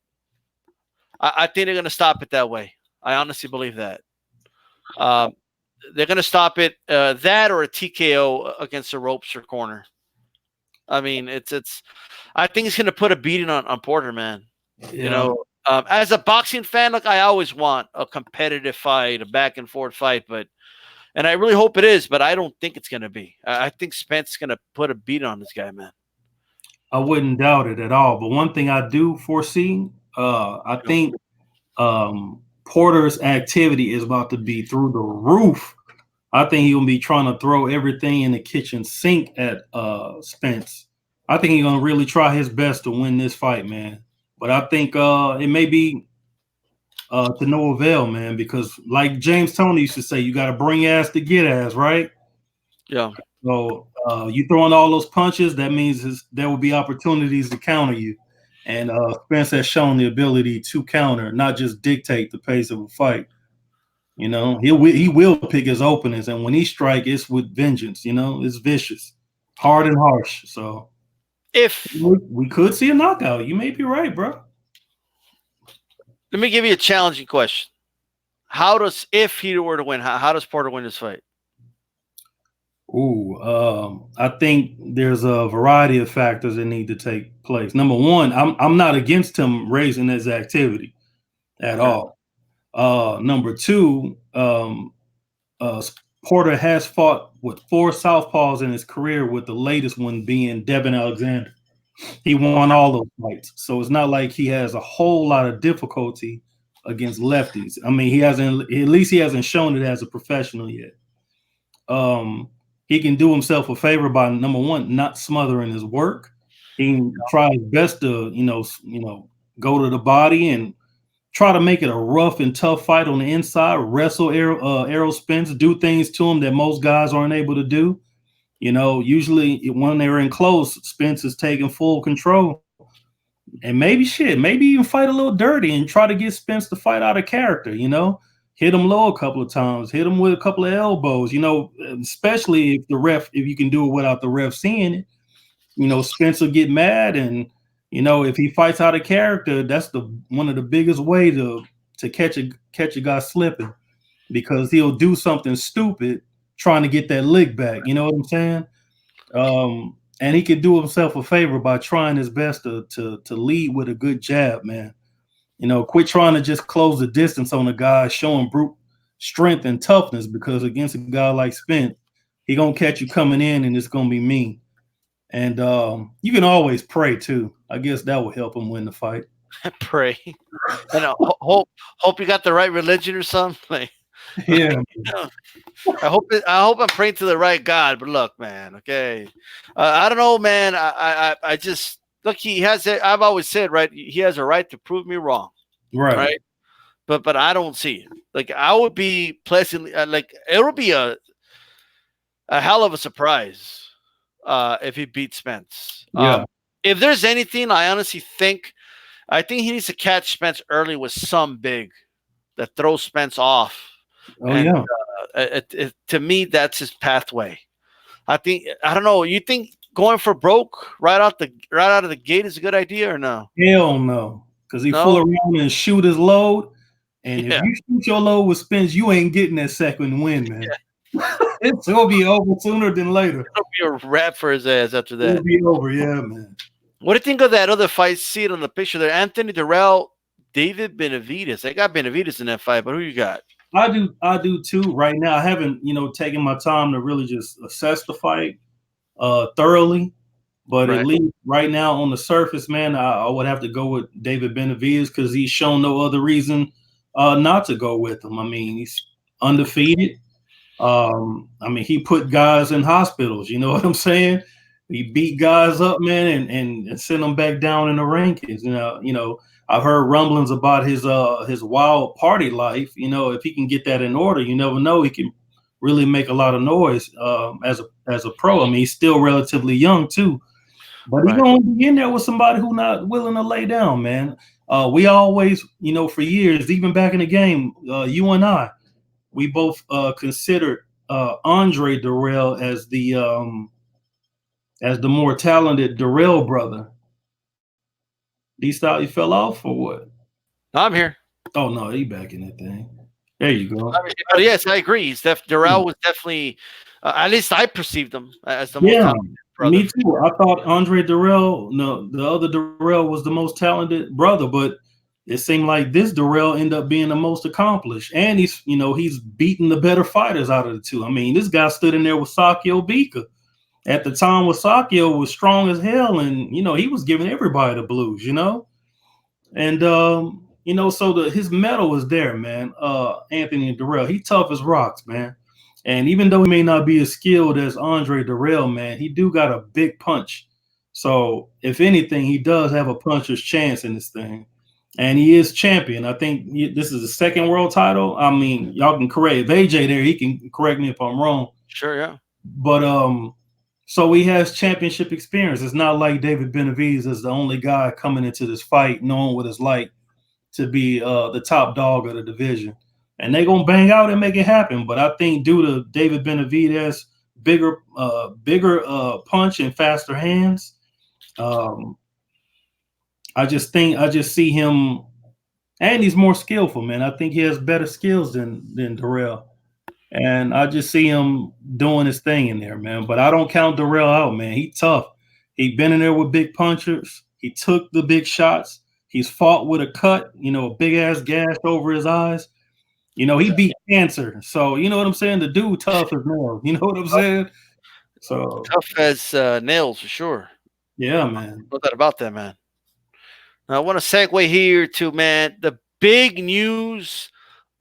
I think they're gonna stop it that way. I honestly believe that. They're gonna stop it that or a TKO against the ropes or corner. I mean, it's. I think he's gonna put a beating on Porter, man. Yeah. You know, as a boxing fan, like I always want a competitive fight, a back and forth fight, and I really hope it is, but I don't think it's gonna be. I think Spence is gonna put a beat on this guy, man. I wouldn't doubt it at all. But one thing I do foresee, I think Porter's activity is about to be through the roof. I think he'll be trying to throw everything in the kitchen sink at Spence. I think he's gonna really try his best to win this fight, man. But I think it may be to no avail, man, because like James Toney used to say, you got to bring ass to get ass, right? Yeah. So you throwing all those punches, that means there will be opportunities to counter you. And Spence has shown the ability to counter, not just dictate the pace of a fight. You know, he will pick his openings, and when he strikes, it's with vengeance. You know, it's vicious, hard and harsh. So If We could see a knockout. You may be right, bro. Let me give you a challenging question. How does if he were to win? How does Porter win this fight? Ooh, I think there's a variety of factors that need to take place. Number one, I'm not against him raising his activity at Okay. all. Number two, uh, Porter has fought with 4 southpaws in his career, with the latest one being Devin Alexander. He won all those fights, so it's not like he has a whole lot of difficulty against lefties. I mean, he hasn't, at least he hasn't shown it as a professional yet. He can do himself a favor by, number one, not smothering his work. He can try his best to, go to the body and try to make it a rough and tough fight on the inside, wrestle Errol Spence, do things to him that most guys aren't able to do. Usually when they're in close, Spence is taking full control. And maybe even fight a little dirty and try to get Spence to fight out of character, hit him low a couple of times, hit him with a couple of elbows, especially if you can do it without the ref seeing it, Spence will get mad. And, if he fights out of character, that's one of the biggest way to catch a guy slipping, because he'll do something stupid trying to get that lick back. You know what I'm saying? And he could do himself a favor by trying his best to lead with a good jab, man. Quit trying to just close the distance on a guy showing brute strength and toughness, because against a guy like Spence, he gonna catch you coming in and it's gonna be mean. And you can always pray too. I guess that will help him win the fight. Pray. And hope you got the right religion or something. Yeah. I hope I'm praying to the right God. But look, man. Okay, I don't know, man. I just look. He has it. I've always said, right. He has a right to prove me wrong. Right. But I don't see it. Like, I would be pleasantly like, it would be a hell of a surprise if he beats Spence. Yeah. If there's anything, I think he needs to catch Spence early with some big that throws Spence off. Oh, and, yeah. To me, that's his pathway. I don't know. You think going for broke right out of the gate is a good idea or no? Hell no, because he fool around and shoot his load, and if you shoot your load with Spence, you ain't getting that second win, man. Yeah. It's gonna be over sooner than later. It'll be a wrap for his ass after that. It'll be over, yeah, man. What do you think of that other fight? See it on the picture there. Anthony Durrell, David Benavidez. They got Benavidez in that fight, but who you got? I do too. Right now, I haven't, taken my time to really just assess the fight thoroughly. But at least right now on the surface, man, I would have to go with David Benavidez, because he's shown no other reason not to go with him. I mean, he's undefeated. He put guys in hospitals. You know what I'm saying? He beat guys up, man, and sent them back down in the rankings. I've heard rumblings about his wild party life. If he can get that in order, you never know, he can really make a lot of noise as a pro. I mean, he's still relatively young too, but he's going to be in there with somebody who's not willing to lay down, man. We always, for years, even back in the game, you and I, we both considered Andre Durrell as the more talented Durrell brother. DStyle, you fell off or what? I'm here. Oh no, he back in that thing. There you go. But yes, I agree. Durrell was definitely, at least I perceived him as the most talented brother. Me too. I thought Andre Durrell, the other Durrell, was the most talented brother, but it seemed like this Durrell ended up being the most accomplished, and he's beating the better fighters out of the two. I mean, this guy stood in there with Sakio Bika. At the time, Sakio was strong as hell, and he was giving everybody the blues, and so his mettle is there, man. Anthony Durrell, he tough as rocks, man. And even though he may not be as skilled as Andre Durrell, man, he do got a big punch. So if anything, he does have a puncher's chance in this thing, and he is champion. I think this is the second world title. I mean, y'all can correct if AJ there, he can correct me if I'm wrong. Sure, yeah. But so he has championship experience. It's not like David Benavidez is the only guy coming into this fight knowing what it's like to be the top dog of the division. And they're going to bang out and make it happen. But I think due to David Benavidez' bigger punch and faster hands, Um, I just see him, and he's more skillful, man. I think he has better skills than Darrell, and I just see him doing his thing in there, man. But I don't count Darrell out, man. He tough. He been in there with big punchers. He took the big shots. He's fought with a cut, a big ass gash over his eyes. He beat cancer. So you know what I'm saying? The dude tough as nails. You know what I'm saying? So Tough as nails for sure. yeah, man. No doubt about that, man. Now, I want to segue here to, man, the big news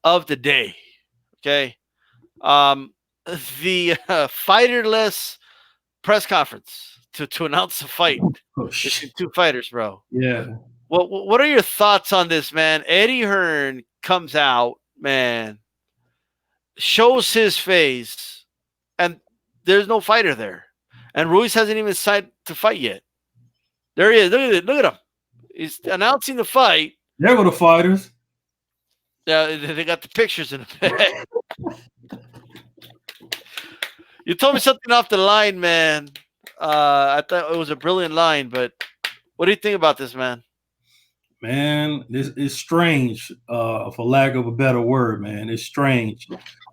of the day. Okay. Um, the fighterless press conference to announce the fight Oh, between two fighters, bro. yeah. What are your thoughts on this, man? Eddie Hearn comes out, man, shows his face, and there's no fighter there. And Ruiz hasn't even decided to fight yet. There he is. Look at it. Look at him. He's announcing the fight. There go the fighters. Yeah, they got the pictures in the back. You told me something off the line, man. I thought it was a brilliant line, but what do you think about this, man? Man, this is strange, for lack of a better word, man. It's strange.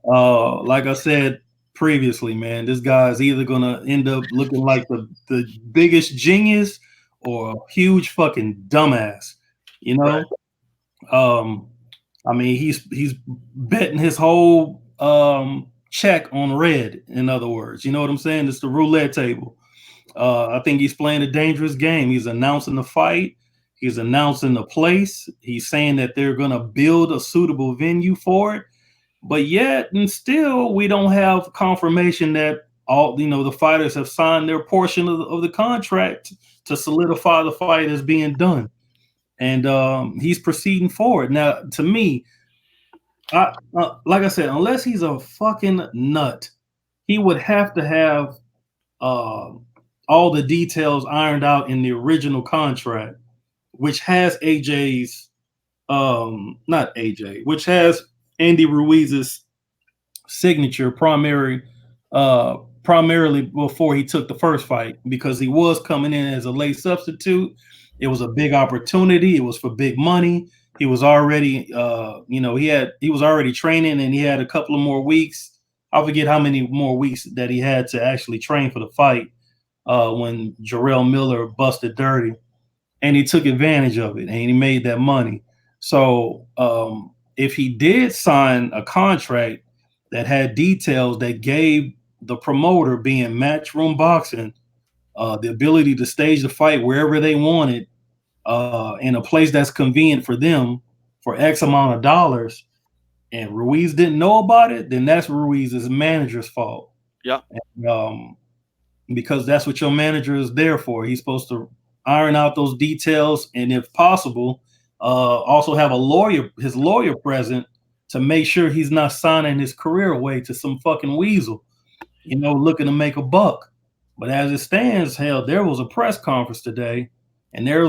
Like I said previously, man, this guy's either gonna end up looking like the biggest genius or a huge fucking dumbass. You Right. know? Um, I mean, he's betting his whole check on red, in other words. You know what I'm saying? It's the roulette table. I think he's playing a dangerous game. He's announcing the fight. He's announcing the place. He's saying that they're going to build a suitable venue for it. But yet, and still, we don't have confirmation that all the fighters have signed their portion of the contract to solidify the fight as being done. And he's proceeding forward. Now, to me, like I said, unless he's a fucking nut, he would have to have uh, all the details ironed out in the original contract, which has AJ's not AJ, which has Andy Ruiz's signature primarily before he took the first fight, because he was coming in as a late substitute. It was a big opportunity. It was for big money. He was already he was already training, and he had a couple of more weeks. I forget how many more weeks that he had to actually train for the fight when Jarrell Miller busted dirty, and he took advantage of it, and he made that money. So if he did sign a contract that had details that gave the promoter, being Matchroom Boxing, the ability to stage the fight wherever they wanted, in a place that's convenient for them for X amount of dollars, and Ruiz didn't know about it, then that's Ruiz's manager's fault. Yeah. And, because that's what your manager is there for. He's supposed to iron out those details, and if possible, also have his lawyer present to make sure he's not signing his career away to some fucking weasel, looking to make a buck. But as it stands, hell, there was a press conference today, and there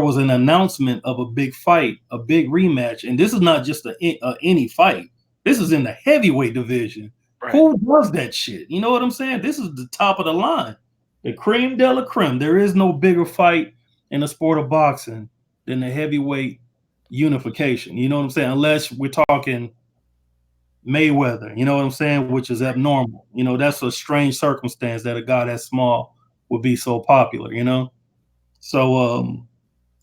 was an announcement of a big fight, a big rematch, and this is not just any fight. This is in the heavyweight division. Right. Who does that shit? You know what I'm saying? This is the top of the line, the creme de la creme. There is no bigger fight in the sport of boxing than the heavyweight unification. You know what I'm saying? Unless we're talking Mayweather, you know what I'm saying, which is abnormal. That's a strange circumstance that a guy that small would be so popular. So,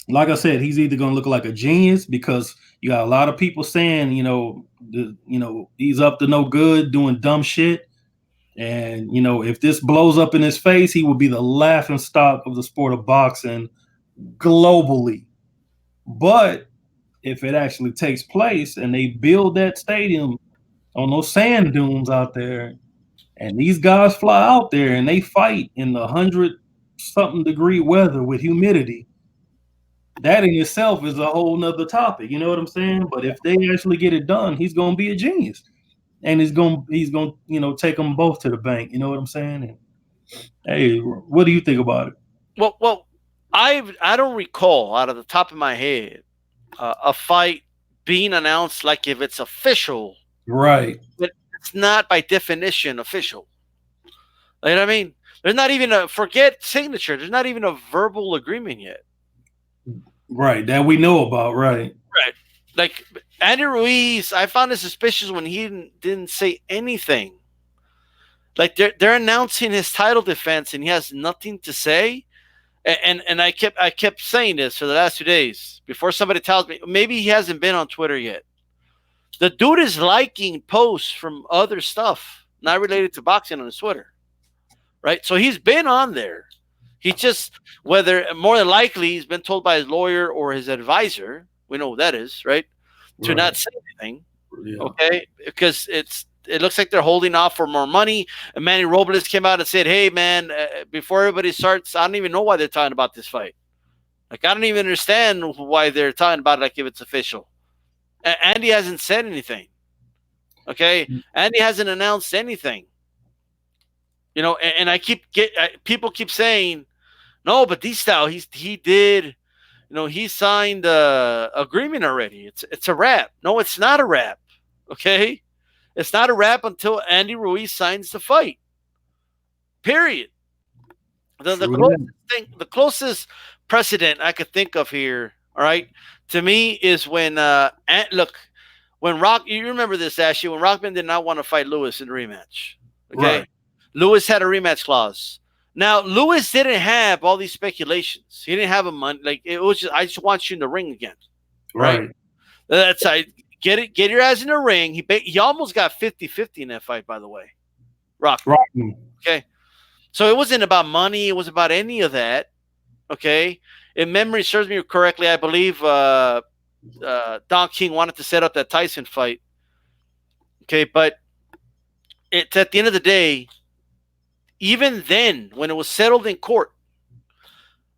like I said, he's either going to look like a genius, because you got a lot of people saying, he's up to no good, doing dumb shit. And, if this blows up in his face, he will be the laughing stock of the sport of boxing globally. But if it actually takes place and they build that stadium on those sand dunes out there, and these guys fly out there and they fight in the 100-something degree weather with humidity, that in itself is a whole nother topic. You know what I'm saying? But if they actually get it done, he's going to be a genius, and he's going take them both to the bank. You know what I'm saying? And, hey, what do you think about it? Well, I don't recall out of the top of my head a fight being announced like if it's official, Right. but it's not by definition official. You know what I mean? There's not even a forget signature. There's not even a verbal agreement yet. Right, that we know about, right. Right. Like Andy Ruiz, I found it suspicious when he didn't say anything. Like they're announcing his title defense and he has nothing to say. And I kept saying this for the last 2 days before somebody tells me maybe he hasn't been on Twitter yet. The dude is liking posts from other stuff not related to boxing on his Twitter, right? So he's been on there. He just whether more than likely he's been told by his lawyer or his advisor. We know who that is, right? To Right. not say anything, Yeah. okay? Because it looks like they're holding off for more money. And Manny Robles came out and said, "Hey, man, before everybody starts, I don't even know why they're talking about this fight. Like, I don't even understand why they're talking about it like if it's official." Andy hasn't said anything. Okay, Andy hasn't announced anything. And I people keep saying, "No, but D-Style, he did." He signed the agreement already. It's a wrap. No, it's not a wrap. Okay, it's not a wrap until Andy Ruiz signs the fight. Period. The closest precedent I could think of here, all right, to me is when look, when Rock, you remember this, Ashley, when Rockman did not want to fight Lewis in the rematch. Okay, Right. Lewis had a rematch clause. Now Lewis didn't have all these speculations. He didn't have a money, like it was just, I just want you in the ring again, right? Right. That's I get your ass in the ring. He almost got 50-50 in that fight, by the way. Rock. Right. Okay. So it wasn't about money. It was about any of that. Okay. If memory serves me correctly, I believe Don King wanted to set up that Tyson fight. Okay. But it's at the end of the day, even then, when it was settled in court,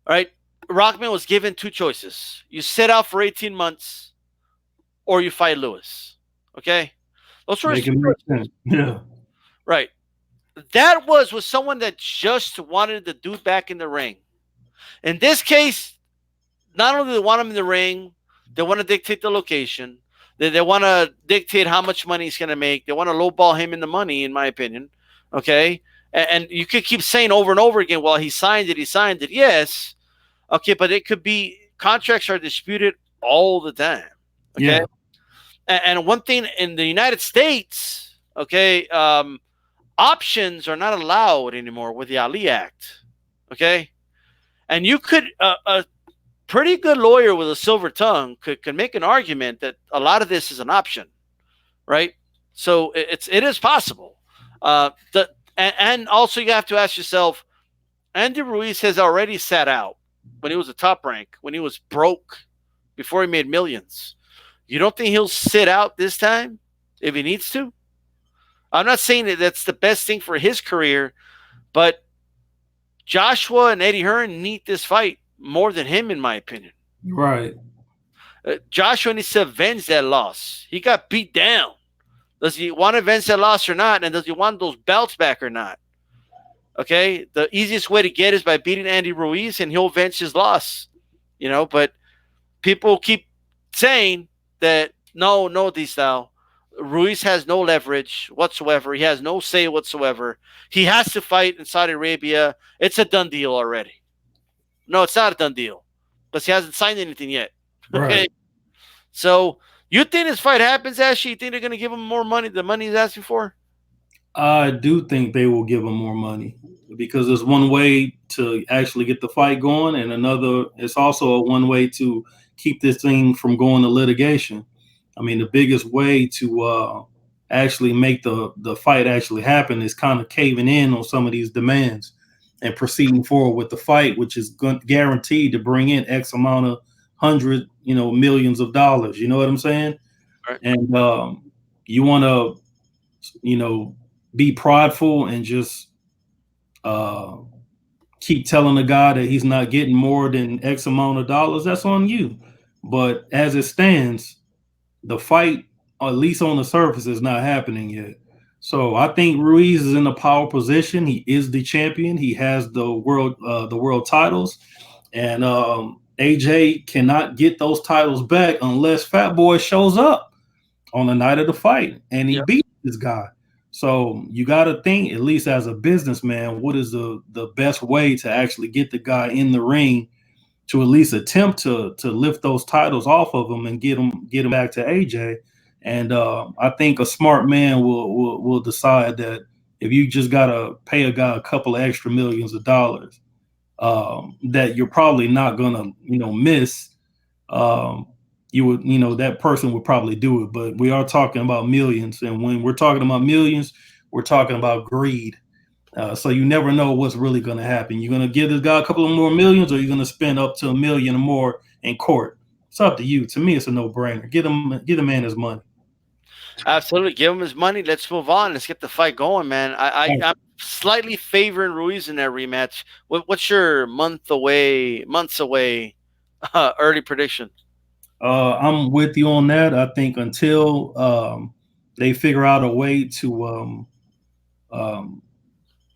all right, Rockman was given two choices. You sit out for 18 months or you fight Lewis. Okay. Those were his two choices. Yeah. Right. That was with someone that just wanted the dude back in the ring. In this case, not only do they want him in the ring, they want to dictate the location. They want to dictate how much money he's going to make. They want to lowball him in the money, in my opinion. Okay? And you could keep saying over and over again, well, he signed it. Yes. Okay, but it could be contracts are disputed all the time. Okay? Yeah. And one thing in the United States, okay, options are not allowed anymore with the Ali Act. Okay? And you could, a pretty good lawyer with a silver tongue could make an argument that a lot of this is an option, right? So it is possible. And also you have to ask yourself, Andy Ruiz has already sat out when he was a top rank, when he was broke, before he made millions. You don't think he'll sit out this time if he needs to? I'm not saying that that's the best thing for his career, but Joshua and Eddie Hearn need this fight more than him, in my opinion. Right. Joshua needs to avenge that loss. He got beat down. Does he want to avenge that loss or not? And does he want those belts back or not? Okay, the easiest way to get is by beating Andy Ruiz, and he'll avenge his loss. But people keep saying that no, D-Style. Ruiz has no leverage whatsoever. He has no say whatsoever. He has to fight in Saudi Arabia. It's a done deal already. No, it's not a done deal because he hasn't signed anything yet. Right. Okay. So you think this fight happens, Ashley? You think they're going to give him more money, the money he's asking for? I do think they will give him more money because there's one way to actually get the fight going, and another, it's also one way to keep this thing from going to litigation. I mean, the biggest way to actually make the fight actually happen is kind of caving in on some of these demands and proceeding forward with the fight, which is guaranteed to bring in X amount of millions of dollars. You know what I'm saying? Right. And you want to, be prideful and just keep telling the guy that he's not getting more than X amount of dollars. That's on you. But as it stands, the fight, at least on the surface, is not happening yet. So I think Ruiz is in a power position. He is the champion. He has the world titles, and AJ cannot get those titles back unless Fat Boy shows up on the night of the fight and he beats this guy. So you got to think, at least as a businessman, what is the best way to actually get the guy in the ring to at least attempt to lift those titles off of him and get him back to AJ. And I think a smart man will decide that if you just gotta pay a guy a couple of extra millions of dollars, that you're probably not gonna miss. Um, you would that person would probably do it, but we are talking about millions, and when we're talking about millions, we're talking about greed. So you never know what's really going to happen. You're going to give this guy a couple of more millions, or you're going to spend up to $1 million or more in court. It's up to you. To me, it's a no-brainer. Give the man his money. Absolutely, give him his money. Let's move on. Let's get the fight going, man. I'm slightly favoring Ruiz in that rematch. What's your months away early prediction? I'm with you on that. I think until they figure out a way um,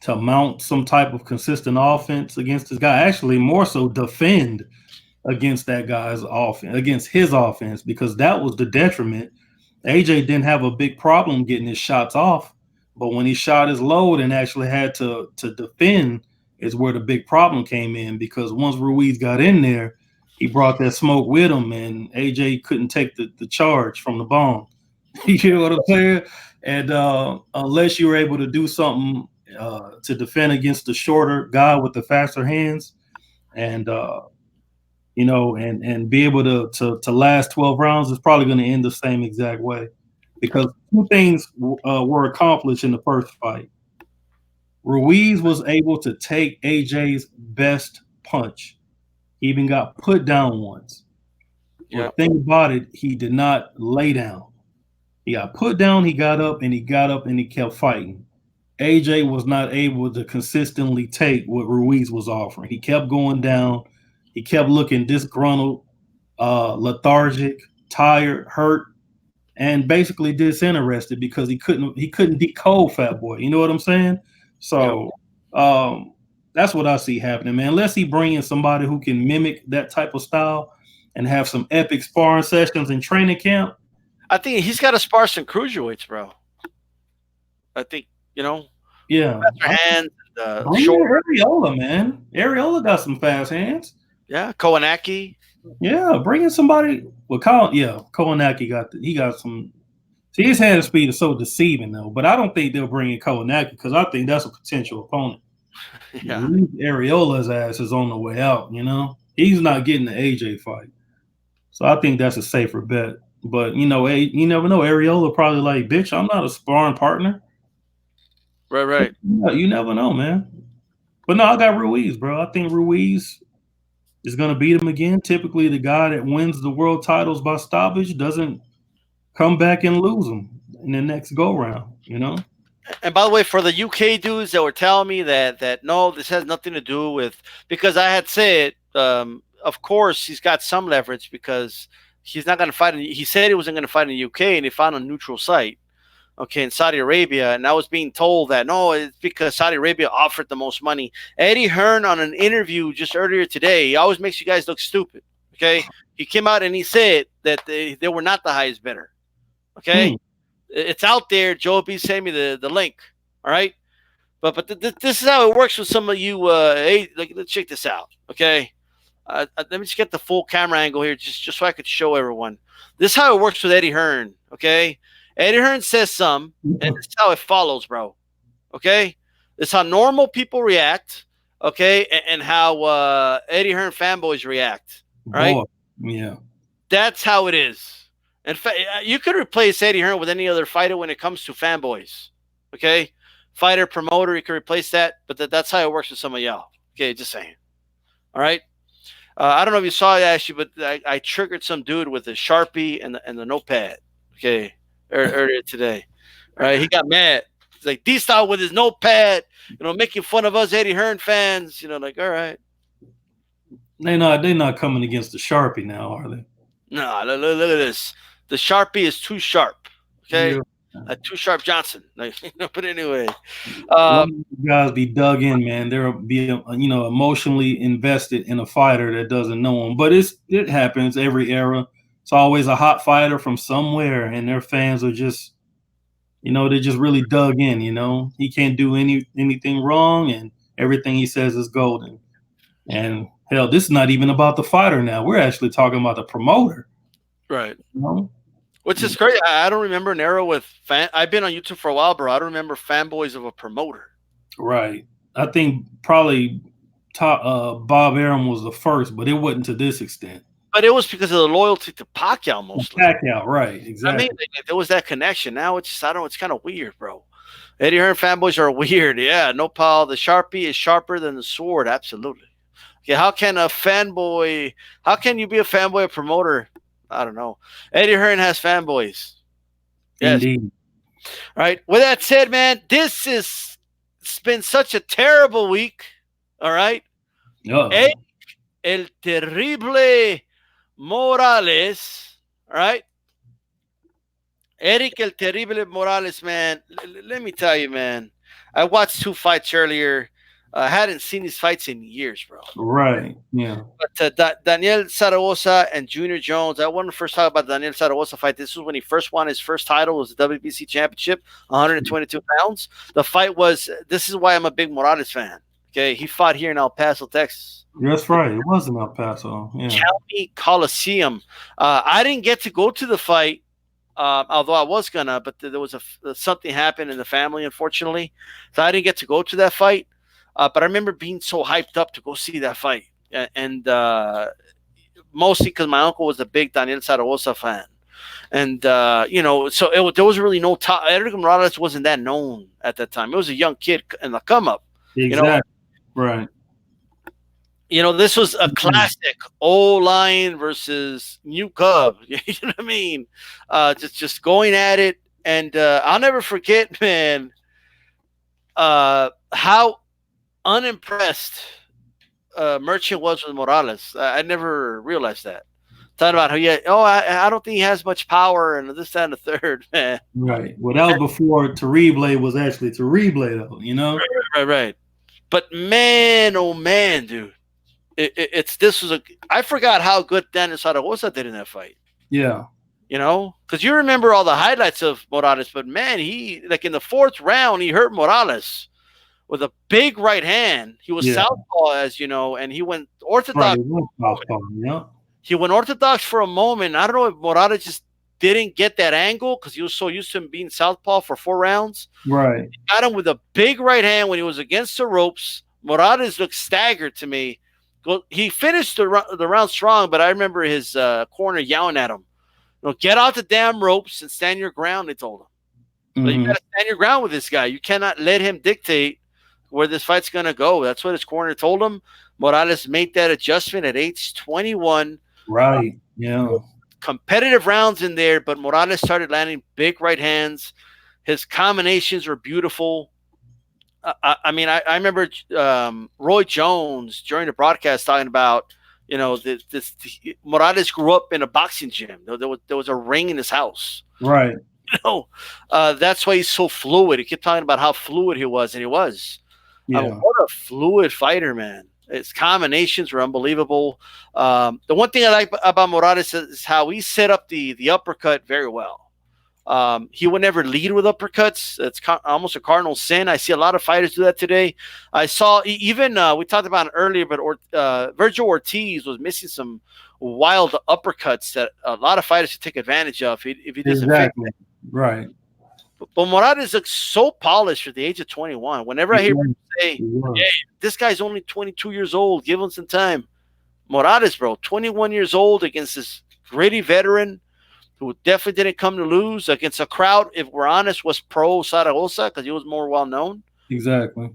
to mount some type of consistent offense against this guy, actually more so defend against that guy's offense, against his offense, because that was the detriment. AJ didn't have a big problem getting his shots off, but when he shot his load and actually had to defend is where the big problem came in, because once Ruiz got in there, he brought that smoke with him, and AJ couldn't take the charge from the bomb. You know what I'm saying? And unless you were able to do something to defend against the shorter guy with the faster hands, and and be able to last 12 rounds, is probably going to end the same exact way, because two things were accomplished in the first fight. Ruiz was able to take AJ's best punch. He even got put down once. Yeah. But the thing about it, he did not lay down. He got put down, he got up, and he got up, and he kept fighting. AJ was not able to consistently take what Ruiz was offering. He kept going down. He kept looking disgruntled, lethargic, tired, hurt, and basically disinterested, because he couldn't decode Fat Boy. You know what I'm saying? So that's what I see happening, man. Unless he bring in somebody who can mimic that type of style and have some epic sparring sessions in training camp. I think he's got to spar some cruiserweights, bro. I think, Yeah. hands, short. Areola, man. Areola got some fast hands. Yeah, Kownacki. Yeah, bring in somebody. Well, Kownacki got some. See, his hand speed is so deceiving, though. But I don't think they'll bring in Kownacki, because I think that's a potential opponent. Yeah. Areola's ass is on the way out. He's not getting the AJ fight, so I think that's a safer bet. But you never know. Areola probably like, bitch, I'm not a sparring partner. Right. You never know, man. But no, I got Ruiz, bro. I think Ruiz is going to beat him again. Typically, the guy that wins the world titles by stoppage doesn't come back and lose them in the next go round. And by the way, for the UK dudes that were telling me that no, this has nothing to do with, because I had said, of course he's got some leverage, because he's not going to fight. He said he wasn't going to fight in the UK, and he found a neutral site, in Saudi Arabia. And I was being told that no, it's because Saudi Arabia offered the most money. Eddie Hearn, on an interview just earlier today, he always makes you guys look stupid. Okay, he came out and he said that they were not the highest bidder. Okay. It's out there. Joe B sent me the link. All right. But this is how it works with some of you. Hey, let's check this out. Okay. Let me just get the full camera angle here, just so I could show everyone. This is how it works with Eddie Hearn. Okay. Eddie Hearn says some, and this is how it follows, bro. Okay. This is how normal people react. Okay. And how Eddie Hearn fanboys react. All right. Boy, yeah. That's how it is. In fact, you could replace Eddie Hearn with any other fighter when it comes to fanboys. Okay? Fighter, promoter, you can replace that, but that's how it works with some of y'all. Okay, just saying. All right? I don't know if you saw it, actually, but I triggered some dude with a Sharpie and the notepad. Okay, earlier today. All right, he got mad. He's like, D-Style with his notepad, making fun of us Eddie Hearn fans. Like, all right. They're not coming against the Sharpie now, are they? No, look at this. The Sharpie is too sharp. Okay, yeah. Too sharp Johnson. But anyway, guys be dug in, man. They'll be emotionally invested in a fighter that doesn't know them. But it happens every era. It's always a hot fighter from somewhere, and their fans are just They just really dug in. He can't do anything wrong, and everything he says is golden. And hell, this is not even about the fighter now. We're actually talking about the promoter. Right. You know? Which is crazy. I don't remember an era with I've been on YouTube for a while, bro. I don't remember fanboys of a promoter. Right. I think probably Bob Arum was the first, but it wasn't to this extent. But it was because of the loyalty to Pacquiao mostly. Pacquiao, right? Exactly. I mean, there was that connection. Now it's just, I don't know, it's kind of weird, bro. Eddie Hearn fanboys are weird. Yeah, no, Paul. The Sharpie is sharper than the sword. Absolutely. Okay, how can you be a fanboy, a promoter? I don't know. Eddie Hearn has fanboys. Yes. Indeed. All right. With that said, man, it's been such a terrible week. All right. Uh-oh. El Terrible Morales. All right. Erik El Terrible Morales, man. Let me tell you, man. I watched 2 fights earlier. I hadn't seen these fights in years, bro. Right. Yeah. But Daniel Zaragoza and Junior Jones. I want to first talk about the Daniel Zaragoza fight. This was when he first won his first title. It was the WBC championship, 122 pounds. The fight was. This is why I'm a big Morales fan. Okay, he fought here in El Paso, Texas. That's right. It was in El Paso. Yeah. County Coliseum. I didn't get to go to the fight. Although I was gonna, but there was something happened in the family, unfortunately, so I didn't get to go to that fight. But I remember being so hyped up to go see that fight, and mostly because my uncle was a big Daniel Zaragoza fan, and so there was really no top. Erik Morales wasn't that known at that time. It was a young kid in the come up. Exactly. Right. This was a classic O-line versus new Cub. You know what I mean? Just going at it. And I'll never forget, man, how unimpressed Merchant was with Morales. I never realized that. Talking about how I don't think he has much power and this, that, and the third, man. Right. Well, that was before Terrible was actually Terrible, though, Right. But man, oh man, dude. I forgot how good Daniel Zaragoza did in that fight. Yeah. Because you remember all the highlights of Morales, but man, he in the 4th round, he hurt Morales with a big right hand. He was southpaw, as you know, and he went orthodox. Yeah. He went orthodox for a moment. I don't know if Morales just didn't get that angle because he was so used to him being southpaw for 4 rounds. Right. He got him with a big right hand when he was against the ropes. Morales looked staggered to me. He finished the round strong, but I remember his corner yelling at him, get out the damn ropes and stand your ground, they told him. Mm-hmm. You got to stand your ground with this guy. You cannot let him dictate where this fight's going to go. That's what his corner told him. Morales made that adjustment at age 21. Right, yeah. Competitive rounds in there, but Morales started landing big right hands. His combinations were beautiful. I remember Roy Jones during the broadcast talking about, Morales grew up in a boxing gym. There was a ring in his house. Right. That's why he's so fluid. He kept talking about how fluid he was, and he was. Yeah. What a fluid fighter, man. His combinations were unbelievable. The one thing I like about Morales is how he set up the uppercut very well. He would never lead with uppercuts. It's almost a cardinal sin. I see a lot of fighters do that today. I saw even we talked about it earlier, but Virgil Ortiz was missing some wild uppercuts that a lot of fighters could take advantage of if he doesn't. Exactly. Right. But Morales looks so polished at the age of 21. Whenever I hear people say, "Hey, this guy's only 22 years old, give him some time," Morales, bro, 21 years old against this gritty veteran who definitely didn't come to lose against a crowd, if we're honest, was pro Zaragoza because he was more well-known. Exactly.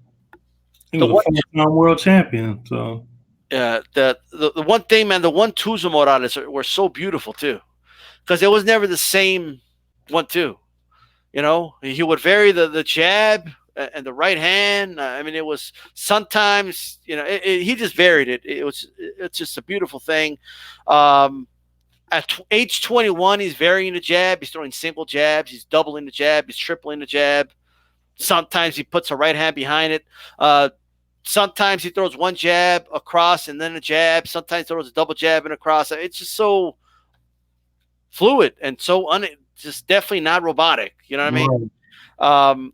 He was a 4-time world champion. So, the one thing, man, the 1-2s of Morales were so beautiful, too, because it was never the same 1-2. He would vary the jab and the right hand. It was sometimes, he just varied it. It's just a beautiful thing. At age 21, he's varying the jab. He's throwing single jabs. He's doubling the jab. He's tripling the jab. Sometimes he puts a right hand behind it. Sometimes he throws one jab across and then a jab. Sometimes throws a double jab and across. It's just so fluid and so just definitely not robotic. You know what I mean? Um,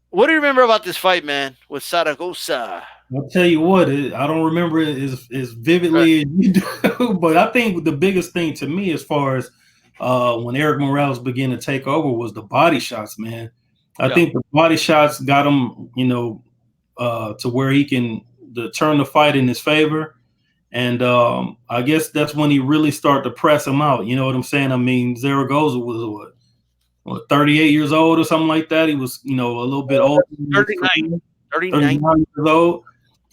what do you remember about this fight, man, with Zaragoza? I'll tell you what, I don't remember it as Right. vividly as you do, but I think the biggest thing to me, as far as when Erik Morales began to take over, was the body shots, man. I Yeah. think the body shots got him, to where he can turn the fight in his favor. And I guess that's when he really started to press him out. You know what I'm saying? I mean, Zaragoza was what 38 years old or something like that. He was, a little bit older in his 39. career, 39. 39 years old.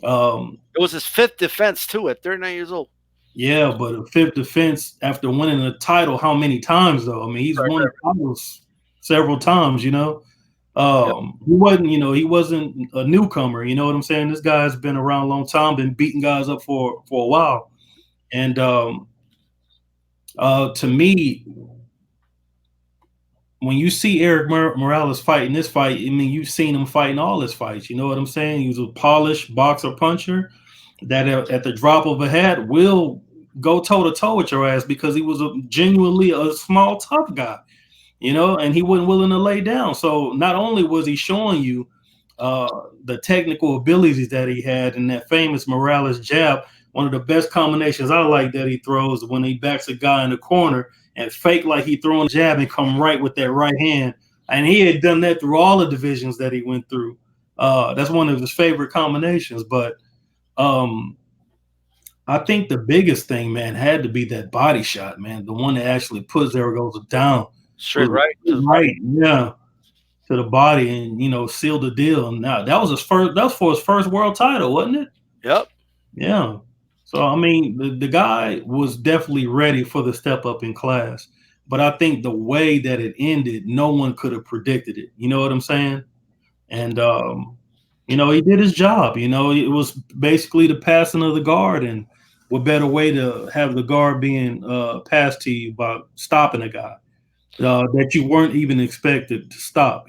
Um, It was his fifth defense, too, at 39 years old. yeah, but a fifth defense after winning the title, how many times though? I mean, he's Right, won right. titles several times, Yep. he wasn't a newcomer, you know what I'm saying? This guy's been around a long time, been beating guys up for a while. And to me, when you see Erik Morales fight in this fight, I mean, you've seen him fight in all his fights. You know what I'm saying? He was a polished boxer puncher that at the drop of a hat will go toe to toe with your ass because he was genuinely a small, tough guy, and he wasn't willing to lay down. So not only was he showing you the technical abilities that he had in that famous Morales jab, one of the best combinations I like that he throws when he backs a guy in the corner and fake like he throwing a jab and come right with that right hand. And he had done that through all the divisions that he went through. That's one of his favorite combinations. But I think the biggest thing, man, had to be that body shot, man. The one that actually puts Zaragoza down. Straight right to the Right, yeah, to the body and seal the deal. Now that was his first. That was for his first world title, wasn't it? Yep. Yeah. So I mean, the guy was definitely ready for the step up in class, but I think the way that it ended, no one could have predicted it. You know what I'm saying? And he did his job. It was basically the passing of the guard, and what better way to have the guard being passed to you by stopping a guy that you weren't even expected to stop.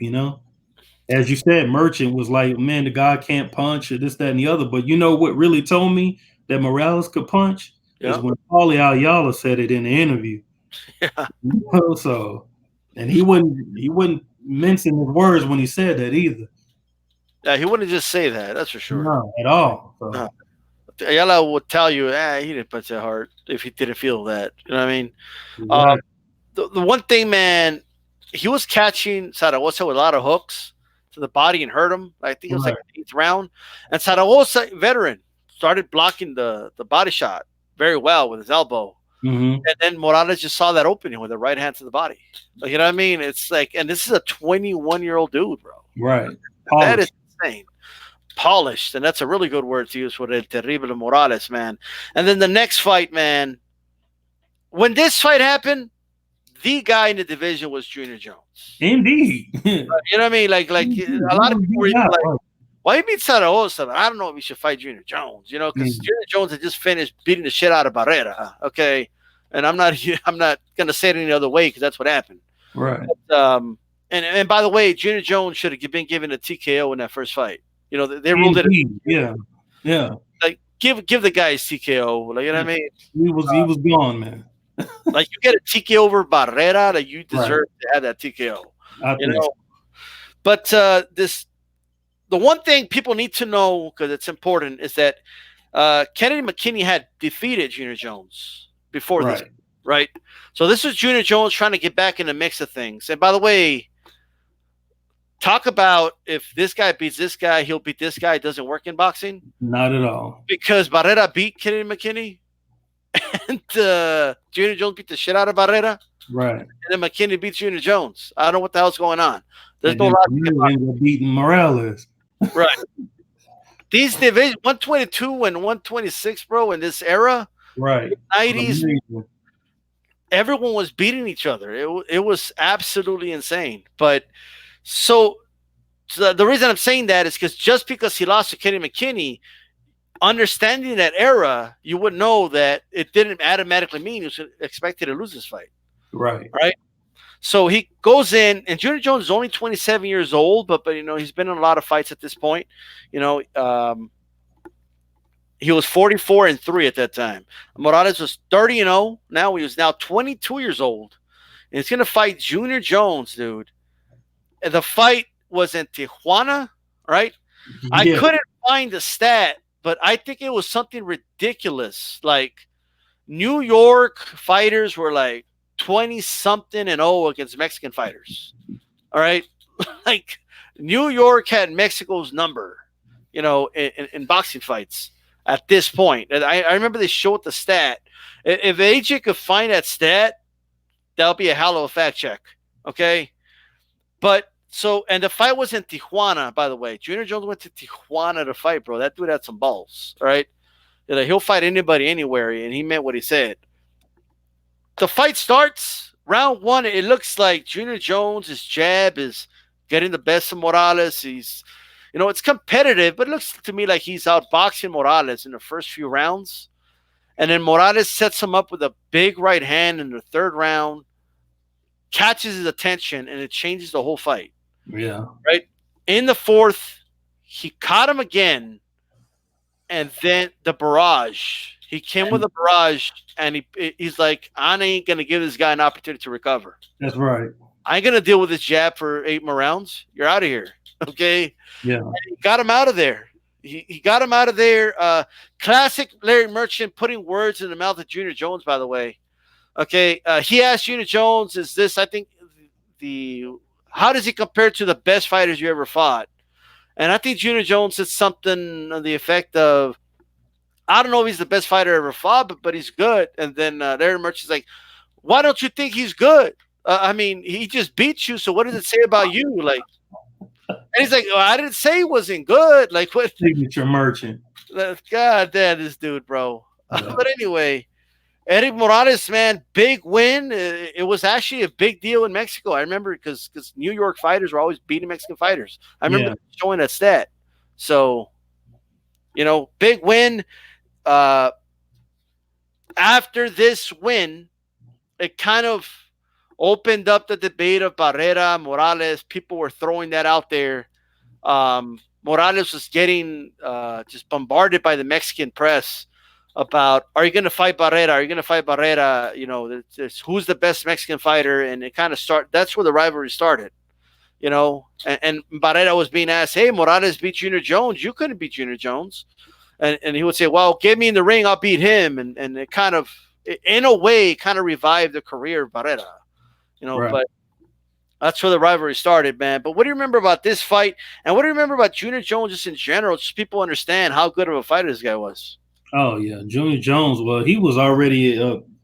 As you said, Merchant was like, man, the guy can't punch or this, that, and the other. But you know what really told me that Morales could punch is Yeah. when Paulie Ayala said it in the interview. Yeah. So, and he wouldn't mincing his words when he said that either. Yeah, he wouldn't just say that. That's for sure. No, at all. No. So, Ayala would tell you, he didn't punch that hard if he didn't feel that. You know what I mean? right, The one thing, man, he was catching Zaragoza with a lot of hooks to the body and hurt him. I think it was like right. the 8th round. And Zaragoza, veteran, started blocking the body shot very well with his elbow. Hmm. And then Morales just saw that opening with the right hand to the body. Like, you know what I mean? It's like, and this is a 21-year-old dude, bro. Right. That is Polished. insane. Polished, and that's a really good word to use for El Terrible Morales, man. And then the next fight, man, when this fight happened, the guy in the division was Junior Jones. Indeed. You know what I mean? Like Indeed. a lot of people were even like, Right. why you beat Zaragoza? I don't know if we should fight Junior Jones, because Mhm. Junior Jones had just finished beating the shit out of Barrera. Okay. And I'm not gonna say it any other way because that's what happened. Right. And by the way, Junior Jones should have been given a TKO in that first fight. They ruled it Indeed. Yeah. Yeah. like give the guy his TKO. Like, you know what I mean? He was gone, man. Like, you get a TKO over Barrera, that you Right. deserve to have that TKO. I You think know. so. But the one thing people need to know, because it's important, is that Kennedy McKinney had defeated Junior Jones before this, Right. right? So this is Junior Jones trying to get back in the mix of things. And by the way, talk about if this guy beats this guy, he'll beat this guy. It doesn't work in boxing Not at all. because Barrera beat Kennedy McKinney, and Junior Jones beat the shit out of Barrera, Right. and then McKinney beats Junior Jones. I don't know what the hell's going on. There's And no then logic. you ended up beating Morales. Right. These divisions, 122 and 126, bro, in this era, Right. 90s, Amazing. everyone was beating each other. It was absolutely insane. But so the reason I'm saying that is because just because he lost to Kenny McKinney, understanding that era, you would know that it didn't automatically mean he was expected to lose this fight. Right. Right. So he goes in, and Junior Jones is only 27 years old, but he's been in a lot of fights at this point. He was 44-3 at that time. Morales was 30-0. Now he was 22 years old, and he's gonna fight Junior Jones, dude. The fight was in Tijuana, right? I Yeah, couldn't find the stat, but I think it was something ridiculous. Like New York fighters were like 20 something and 0 against Mexican fighters. All right. Like New York had Mexico's number, in boxing fights at this point. And I remember they showed the stat. If AJ could find that stat, that'll be a hell of a fact check. Okay. But so, and the fight was in Tijuana, by the way. Junior Jones went to Tijuana to fight, bro. That dude had some balls, all right? Like, he'll fight anybody anywhere, and he meant what he said. The fight starts, round one. It looks like Junior Jones, his jab is getting the best of Morales. It's competitive, but it looks to me like he's outboxing Morales in the first few rounds. And then Morales sets him up with a big right hand in the third round, catches his attention, and it changes the whole fight. yeah, Right? In the fourth, he caught him again, and then the barrage. He came with a barrage, and he's like, I ain't going to give this guy an opportunity to recover. that's right. I ain't going to deal with this jab for 8 more rounds. You're out of here. Okay? Yeah, And he got him out of there. He got him out of there. Classic Larry Merchant putting words in the mouth of Junior Jones, by the way. Okay, he asked Junior Jones, "Is this? I think the how does he compare to the best fighters you ever fought?" And I think Junior Jones said something on the effect of, "I don't know if he's the best fighter I ever fought, but he's good." And then Larry Merchant's like, "Why don't you think he's good? I mean, he just beat you. So what does it say about you?" Like, and he's like, "I didn't say he wasn't good. Like, what? signature merchant. God damn, this dude, bro." Yeah, But anyway. Erik Morales, man, big win. It was actually a big deal in Mexico. I remember because New York fighters were always beating Mexican fighters. I remember yeah, showing that stat. So, big win. Uh, After this win, it kind of opened up the debate of Barrera, Morales. People were throwing that out there. Morales was getting just bombarded by the Mexican press about, are you going to fight Barrera? Are you going to fight Barrera? Who's the best Mexican fighter? And it kind of that's where the rivalry started, and Barrera was being asked, hey, Morales beat Junior Jones. You couldn't beat Junior Jones. And he would say, well, get me in the ring. I'll beat him. And it kind of, in a way, kind of revived the career of Barrera, right. but that's where the rivalry started, man. But what do you remember about this fight? And what do you remember about Junior Jones just in general? Just people understand how good of a fighter this guy was. Oh yeah, Junior Jones. Well, he was already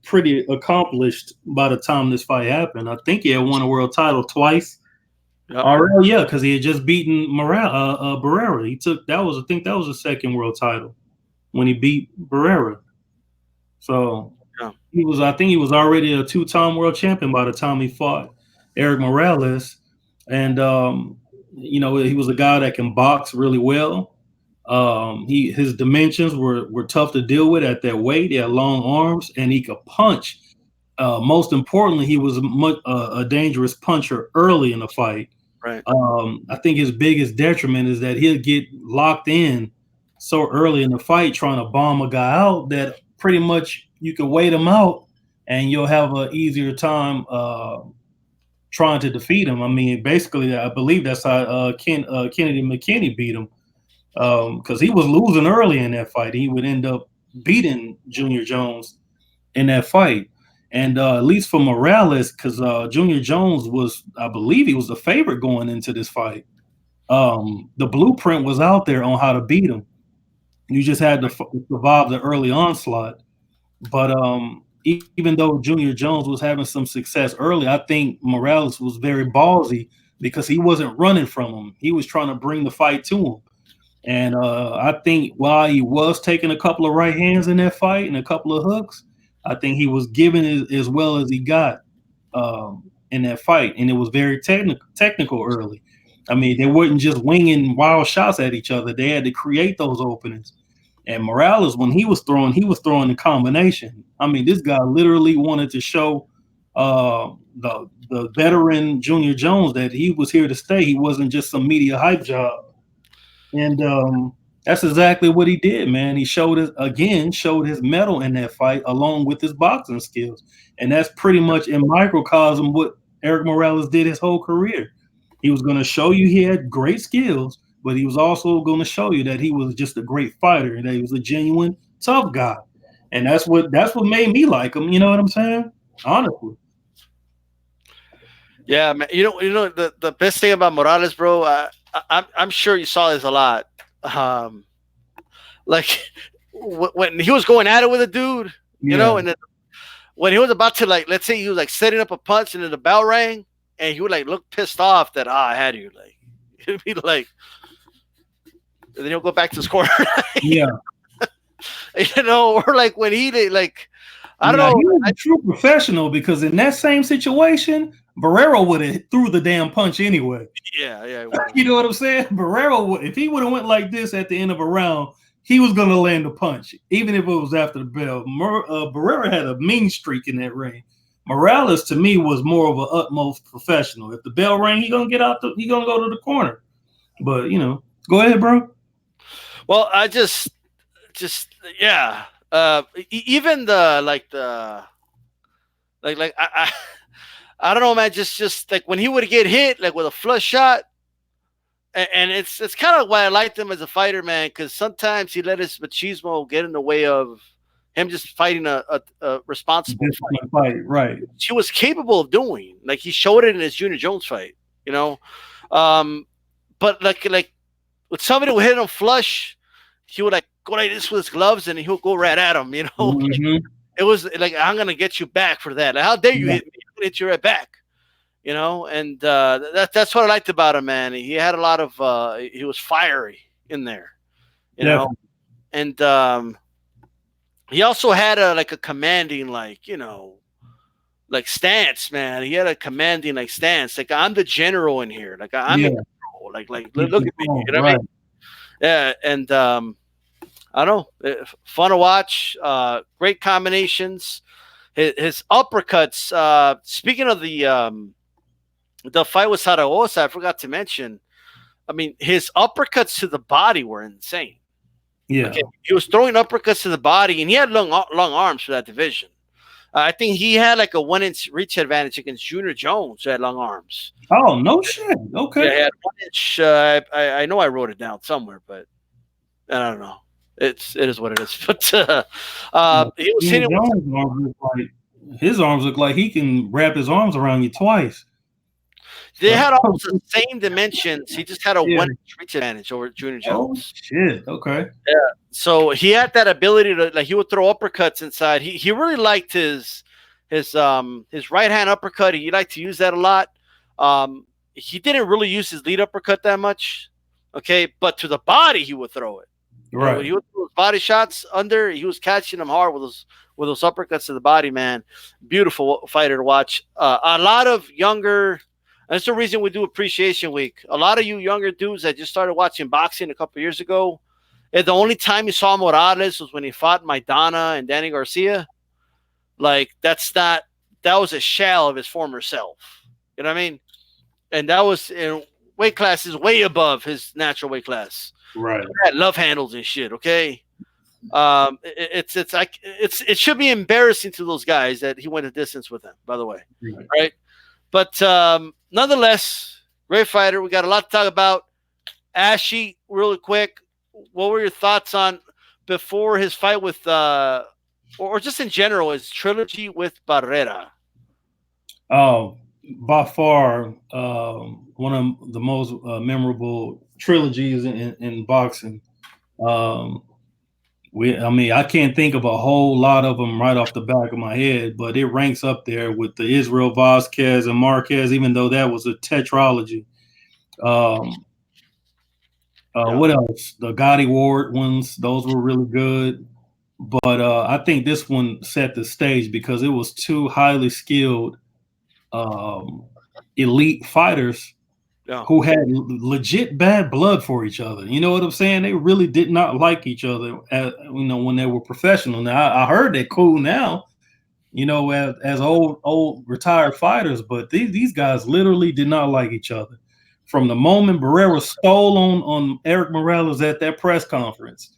pretty accomplished by the time this fight happened. I think he had won a world title twice. Yep. Oh yeah, because he had just beaten Barrera. He took that was I think that was the second world title when he beat Barrera. So Yeah. I think he was already a 2-time world champion by the time he fought Erik Morales, and he was a guy that can box really well. His dimensions were tough to deal with at that weight. He had long arms and he could punch. Most importantly, he was a dangerous puncher early in the fight. Right. I think his biggest detriment is that he'll get locked in so early in the fight trying to bomb a guy out that pretty much you can wait him out and you'll have an easier time trying to defeat him. I mean, basically, I believe that's how Kennedy McKinney beat him. Because he was losing early in that fight. He would end up beating Junior Jones in that fight. And at least for Morales, because Junior Jones was, I believe he was the favorite going into this fight. The blueprint was out there on how to beat him. You just had to survive the early onslaught. But even though Junior Jones was having some success early, I think Morales was very ballsy because he wasn't running from him. He was trying to bring the fight to him. And I think while he was taking a couple of right hands in that fight and a couple of hooks, I think he was giving it as well as he got in that fight. And it was very technical early. I mean, they weren't just winging wild shots at each other. They had to create those openings. And Morales, when he was throwing the combination. I mean, this guy literally wanted to show the veteran Junior Jones that he was here to stay. He wasn't just some media hype job. And that's exactly what he did, man. He showed his mettle in that fight along with his boxing skills. And that's pretty much in microcosm what Erik Morales did his whole career. He was going to show you he had great skills, but he was also going to show you that he was just a great fighter and that he was a genuine tough guy. And that's what made me like him. You know what I'm saying? Honestly. Yeah, man. The best thing about Morales, bro. I'm sure you saw this a lot. Um, like when he was going at it with a dude, and then when he was about to, like, let's say he was like setting up a punch and then the bell rang and he would like look pissed off that I had you, like he'd be like, and then he'll go back to his corner. Yeah. Or like when he like, I don't know. He was a true professional, because in that same situation, Barrero would have threw the damn punch anyway. Yeah. You know what I'm saying? Barrero, if he would have went like this at the end of a round, he was going to land a punch, even if it was after the bell. Barrero had a mean streak in that ring. Morales, to me, was more of an utmost professional. If the bell rang, he gonna go to the corner. But go ahead, bro. Well, I just yeah. Even I don't know, man. Just like when he would get hit, like with a flush shot, and it's kind of why I liked him as a fighter, man. Because sometimes he let his machismo get in the way of him just fighting a responsible fight, right? He was capable of doing. Like he showed it in his Junior Jones fight, But like with somebody who hit him flush, he would like go like this with his gloves, and he'll go right at him. Mm-hmm. It was like, I'm gonna get you back for that. Like, how dare you hit me? I'm gonna hit you right back. And that's what I liked about him, man. He had a lot of he was fiery in there, and he also had a commanding stance, man. He had a commanding stance. Like, I'm the general in here. Like, I'm in control. Like look at me. You know what I mean? Yeah, and I don't know. Fun to watch. Great combinations. His uppercuts. Speaking of the fight with Zaragoza, I forgot to mention. I mean, his uppercuts to the body were insane. Yeah, okay? He was throwing uppercuts to the body, and he had long arms for that division. I think he had like a 1-inch reach advantage against Junior Jones, who had long arms. Oh, no shit. Okay. Yeah, he had 1 inch. I know I wrote it down somewhere, but I don't know. It is what it is. But he was hitting his arms look like he can wrap his arms around you twice. They had almost the same dimensions. He just had a 1-inch reach advantage over Junior Jones. Oh, shit. Okay. Yeah. So he had that ability to, like, he would throw uppercuts inside. He really liked his right hand uppercut. He liked to use that a lot. He didn't really use his lead uppercut that much. Okay, but to the body he would throw it. Right. He would throw his body shots under. He was catching them hard with those uppercuts to the body, man. Beautiful fighter to watch. A lot of younger. That's the reason we do Appreciation Week. A lot of you younger dudes that just started watching boxing a couple years ago, and the only time you saw Morales was when he fought Maidana and Danny Garcia. Like, that was a shell of his former self. You know what I mean? And that was in weight classes way above his natural weight class. Right. Love handles and shit. Okay. It should be embarrassing to those guys that he went a distance with them, by the way. Right. But nonetheless, great fighter. We got a lot to talk about. Ashy, really quick, what were your thoughts on before his fight with, or just in general, his trilogy with Barrera? Oh, by far, one of the most memorable trilogies in boxing. I can't think of a whole lot of them right off the back of my head, but it ranks up there with the Israel Vazquez and Marquez, even though that was a tetralogy. What else? The Gotti Ward ones, those were really good. But I think this one set the stage because it was two highly skilled elite fighters who had legit bad blood for each other. You know what I'm saying? They really did not like each other, when they were professional. Now, I heard they're cool now, as old retired fighters, but these guys literally did not like each other. From the moment Barrera stole on Erik Morales at that press conference,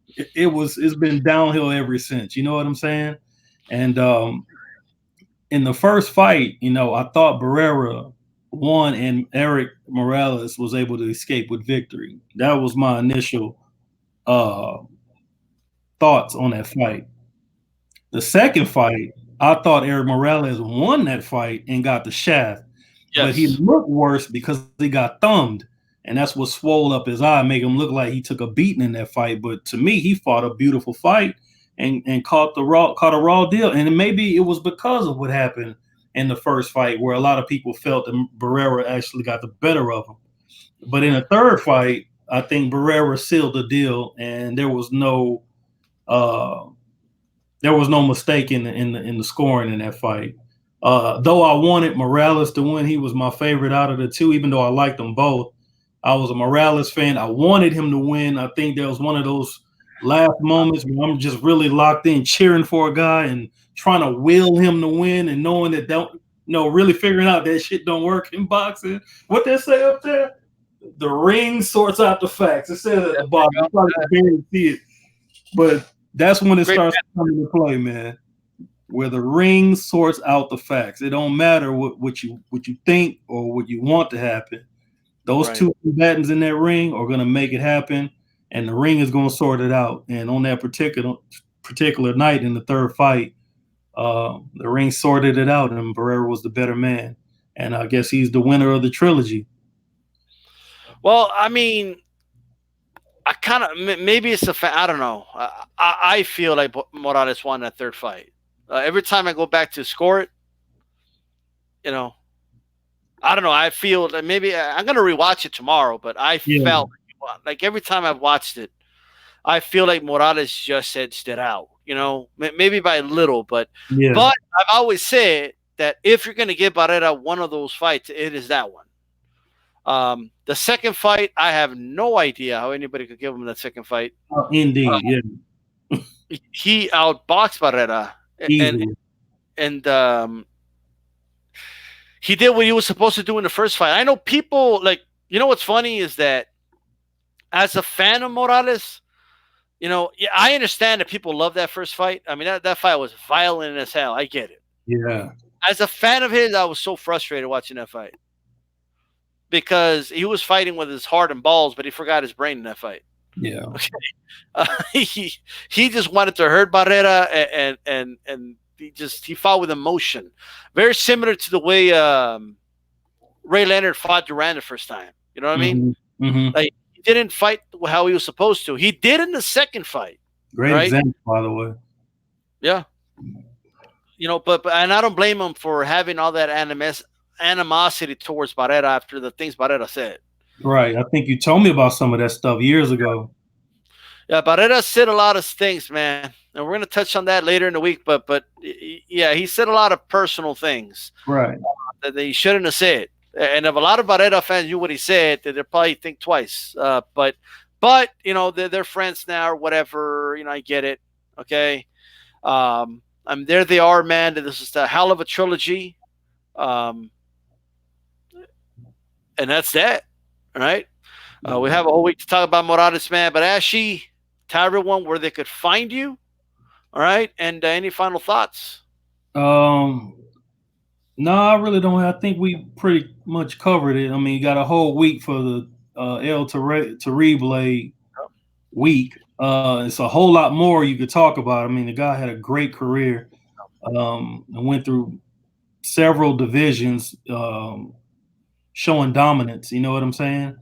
it's been downhill ever since. You know what I'm saying? And in the first fight, I thought Barrera won and Erik Morales was able to escape with victory. That was my initial uh, thoughts on that fight. The second fight, I thought Erik Morales won that fight and got the shaft, but he Yes. looked worse because he got thumbed, and that's what swole up his eye, make him look like he took a beating in that fight. But to me, he fought a beautiful fight and caught a raw deal, and maybe it was because of what happened in the first fight, where a lot of people felt that Barrera actually got the better of him. But in the third fight, I think Barrera sealed the deal, and uh, there was no mistake in the scoring in that fight. Though I wanted Morales to win, he was my favorite out of the two. Even though I liked them both, I was a Morales fan. I wanted him to win. I think there was one of those last moments where I'm just really locked in, cheering for a guy and trying to will him to win, and knowing that really figuring out that shit don't work in boxing. What they say up there? The ring sorts out the facts. It says at the bottom. You probably can barely see it, but that's when it Great. starts coming into play, man. Where the ring sorts out the facts. It don't matter what you think or what you want to happen. Those Right. two combatants in that ring are gonna make it happen, and the ring is gonna sort it out. And on that particular night in the third fight, the ring sorted it out, and Barrera was the better man. And I guess he's the winner of the trilogy. Well, I mean, I kind of maybe it's I don't know. I feel like Morales won that third fight. Every time I go back to score it, you know, I don't know. I feel that maybe I'm gonna rewatch it tomorrow, but I Yeah, felt like every time I've watched it, I feel like Morales just edged it out. Maybe by a little, yeah. but I've always said that if you're gonna give Barrera one of those fights, it is that one. The second fight, I have no idea how anybody could give him that second fight. Indeed, yeah, He outboxed Barrera, and easily. and he did what he was supposed to do in the first fight. I know people like what's funny is that as a fan of Morales, yeah, I understand that people love that first fight. I mean that fight was violent as hell. I get it. Yeah, As a fan of his, I was so frustrated watching that fight because he was fighting with his heart and balls, but he forgot his brain in that fight. yeah. Okay. He just wanted to hurt Barrera, and he fought with emotion, very similar to the way Ray Leonard fought Duran the first time. You know what I mean? Hmm. Hmm. Like he didn't fight how he was supposed to. He did in the second fight, Great right? example, by the way. Yeah. But and I don't blame him for having all that animosity towards Barrera after the things Barrera said. Right. I think you told me about some of that stuff years ago. Yeah, Barrera said a lot of things, man, and we're gonna touch on that later in the week. But yeah, he said a lot of personal things Right. that he shouldn't have said. And if a lot of Barrera fans knew what he said, they'd probably think twice. But they're friends now or whatever. I get it. Okay. There they are, man. This is a hell of a trilogy. Um, and that's that. All right. We have a whole week to talk about Morales, man. But Ashy, tell everyone where they could find you. All right. And any final thoughts? Um, no, I really don't. I think we pretty much covered it. I mean, you got a whole week for the El Terrible week. It's a whole lot more you could talk about. I mean, the guy had a great career. And went through several divisions, showing dominance. You know what I'm saying?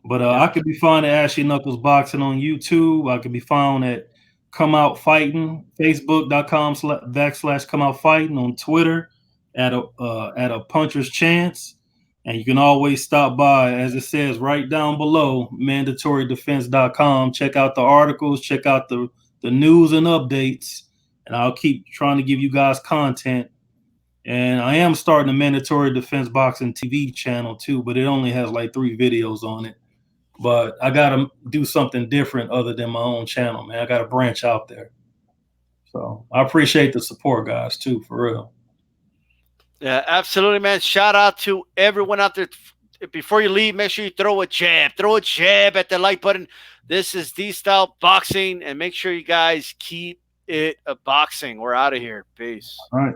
But I could be found at Ashley Knuckles Boxing on YouTube. I could be found at Come Out Fighting, Facebook.com/ Come Out Fighting, on Twitter at a puncher's chance. And you can always stop by, as it says right down below, mandatorydefense.com. Check out the articles, check out the news and updates, and I'll keep trying to give you guys content. And I am starting a Mandatory Defense Boxing TV channel too, but it only has like 3 videos on it. But I got to do something different other than my own channel, man. I got to branch out there. So I appreciate the support, guys, too, for real. Yeah, absolutely, man. Shout out to everyone out there. Before you leave, make sure you throw a jab. Throw a jab at the like button. This is DStyleBoxing, and make sure you guys keep it a boxing. We're out of here. Peace. All right.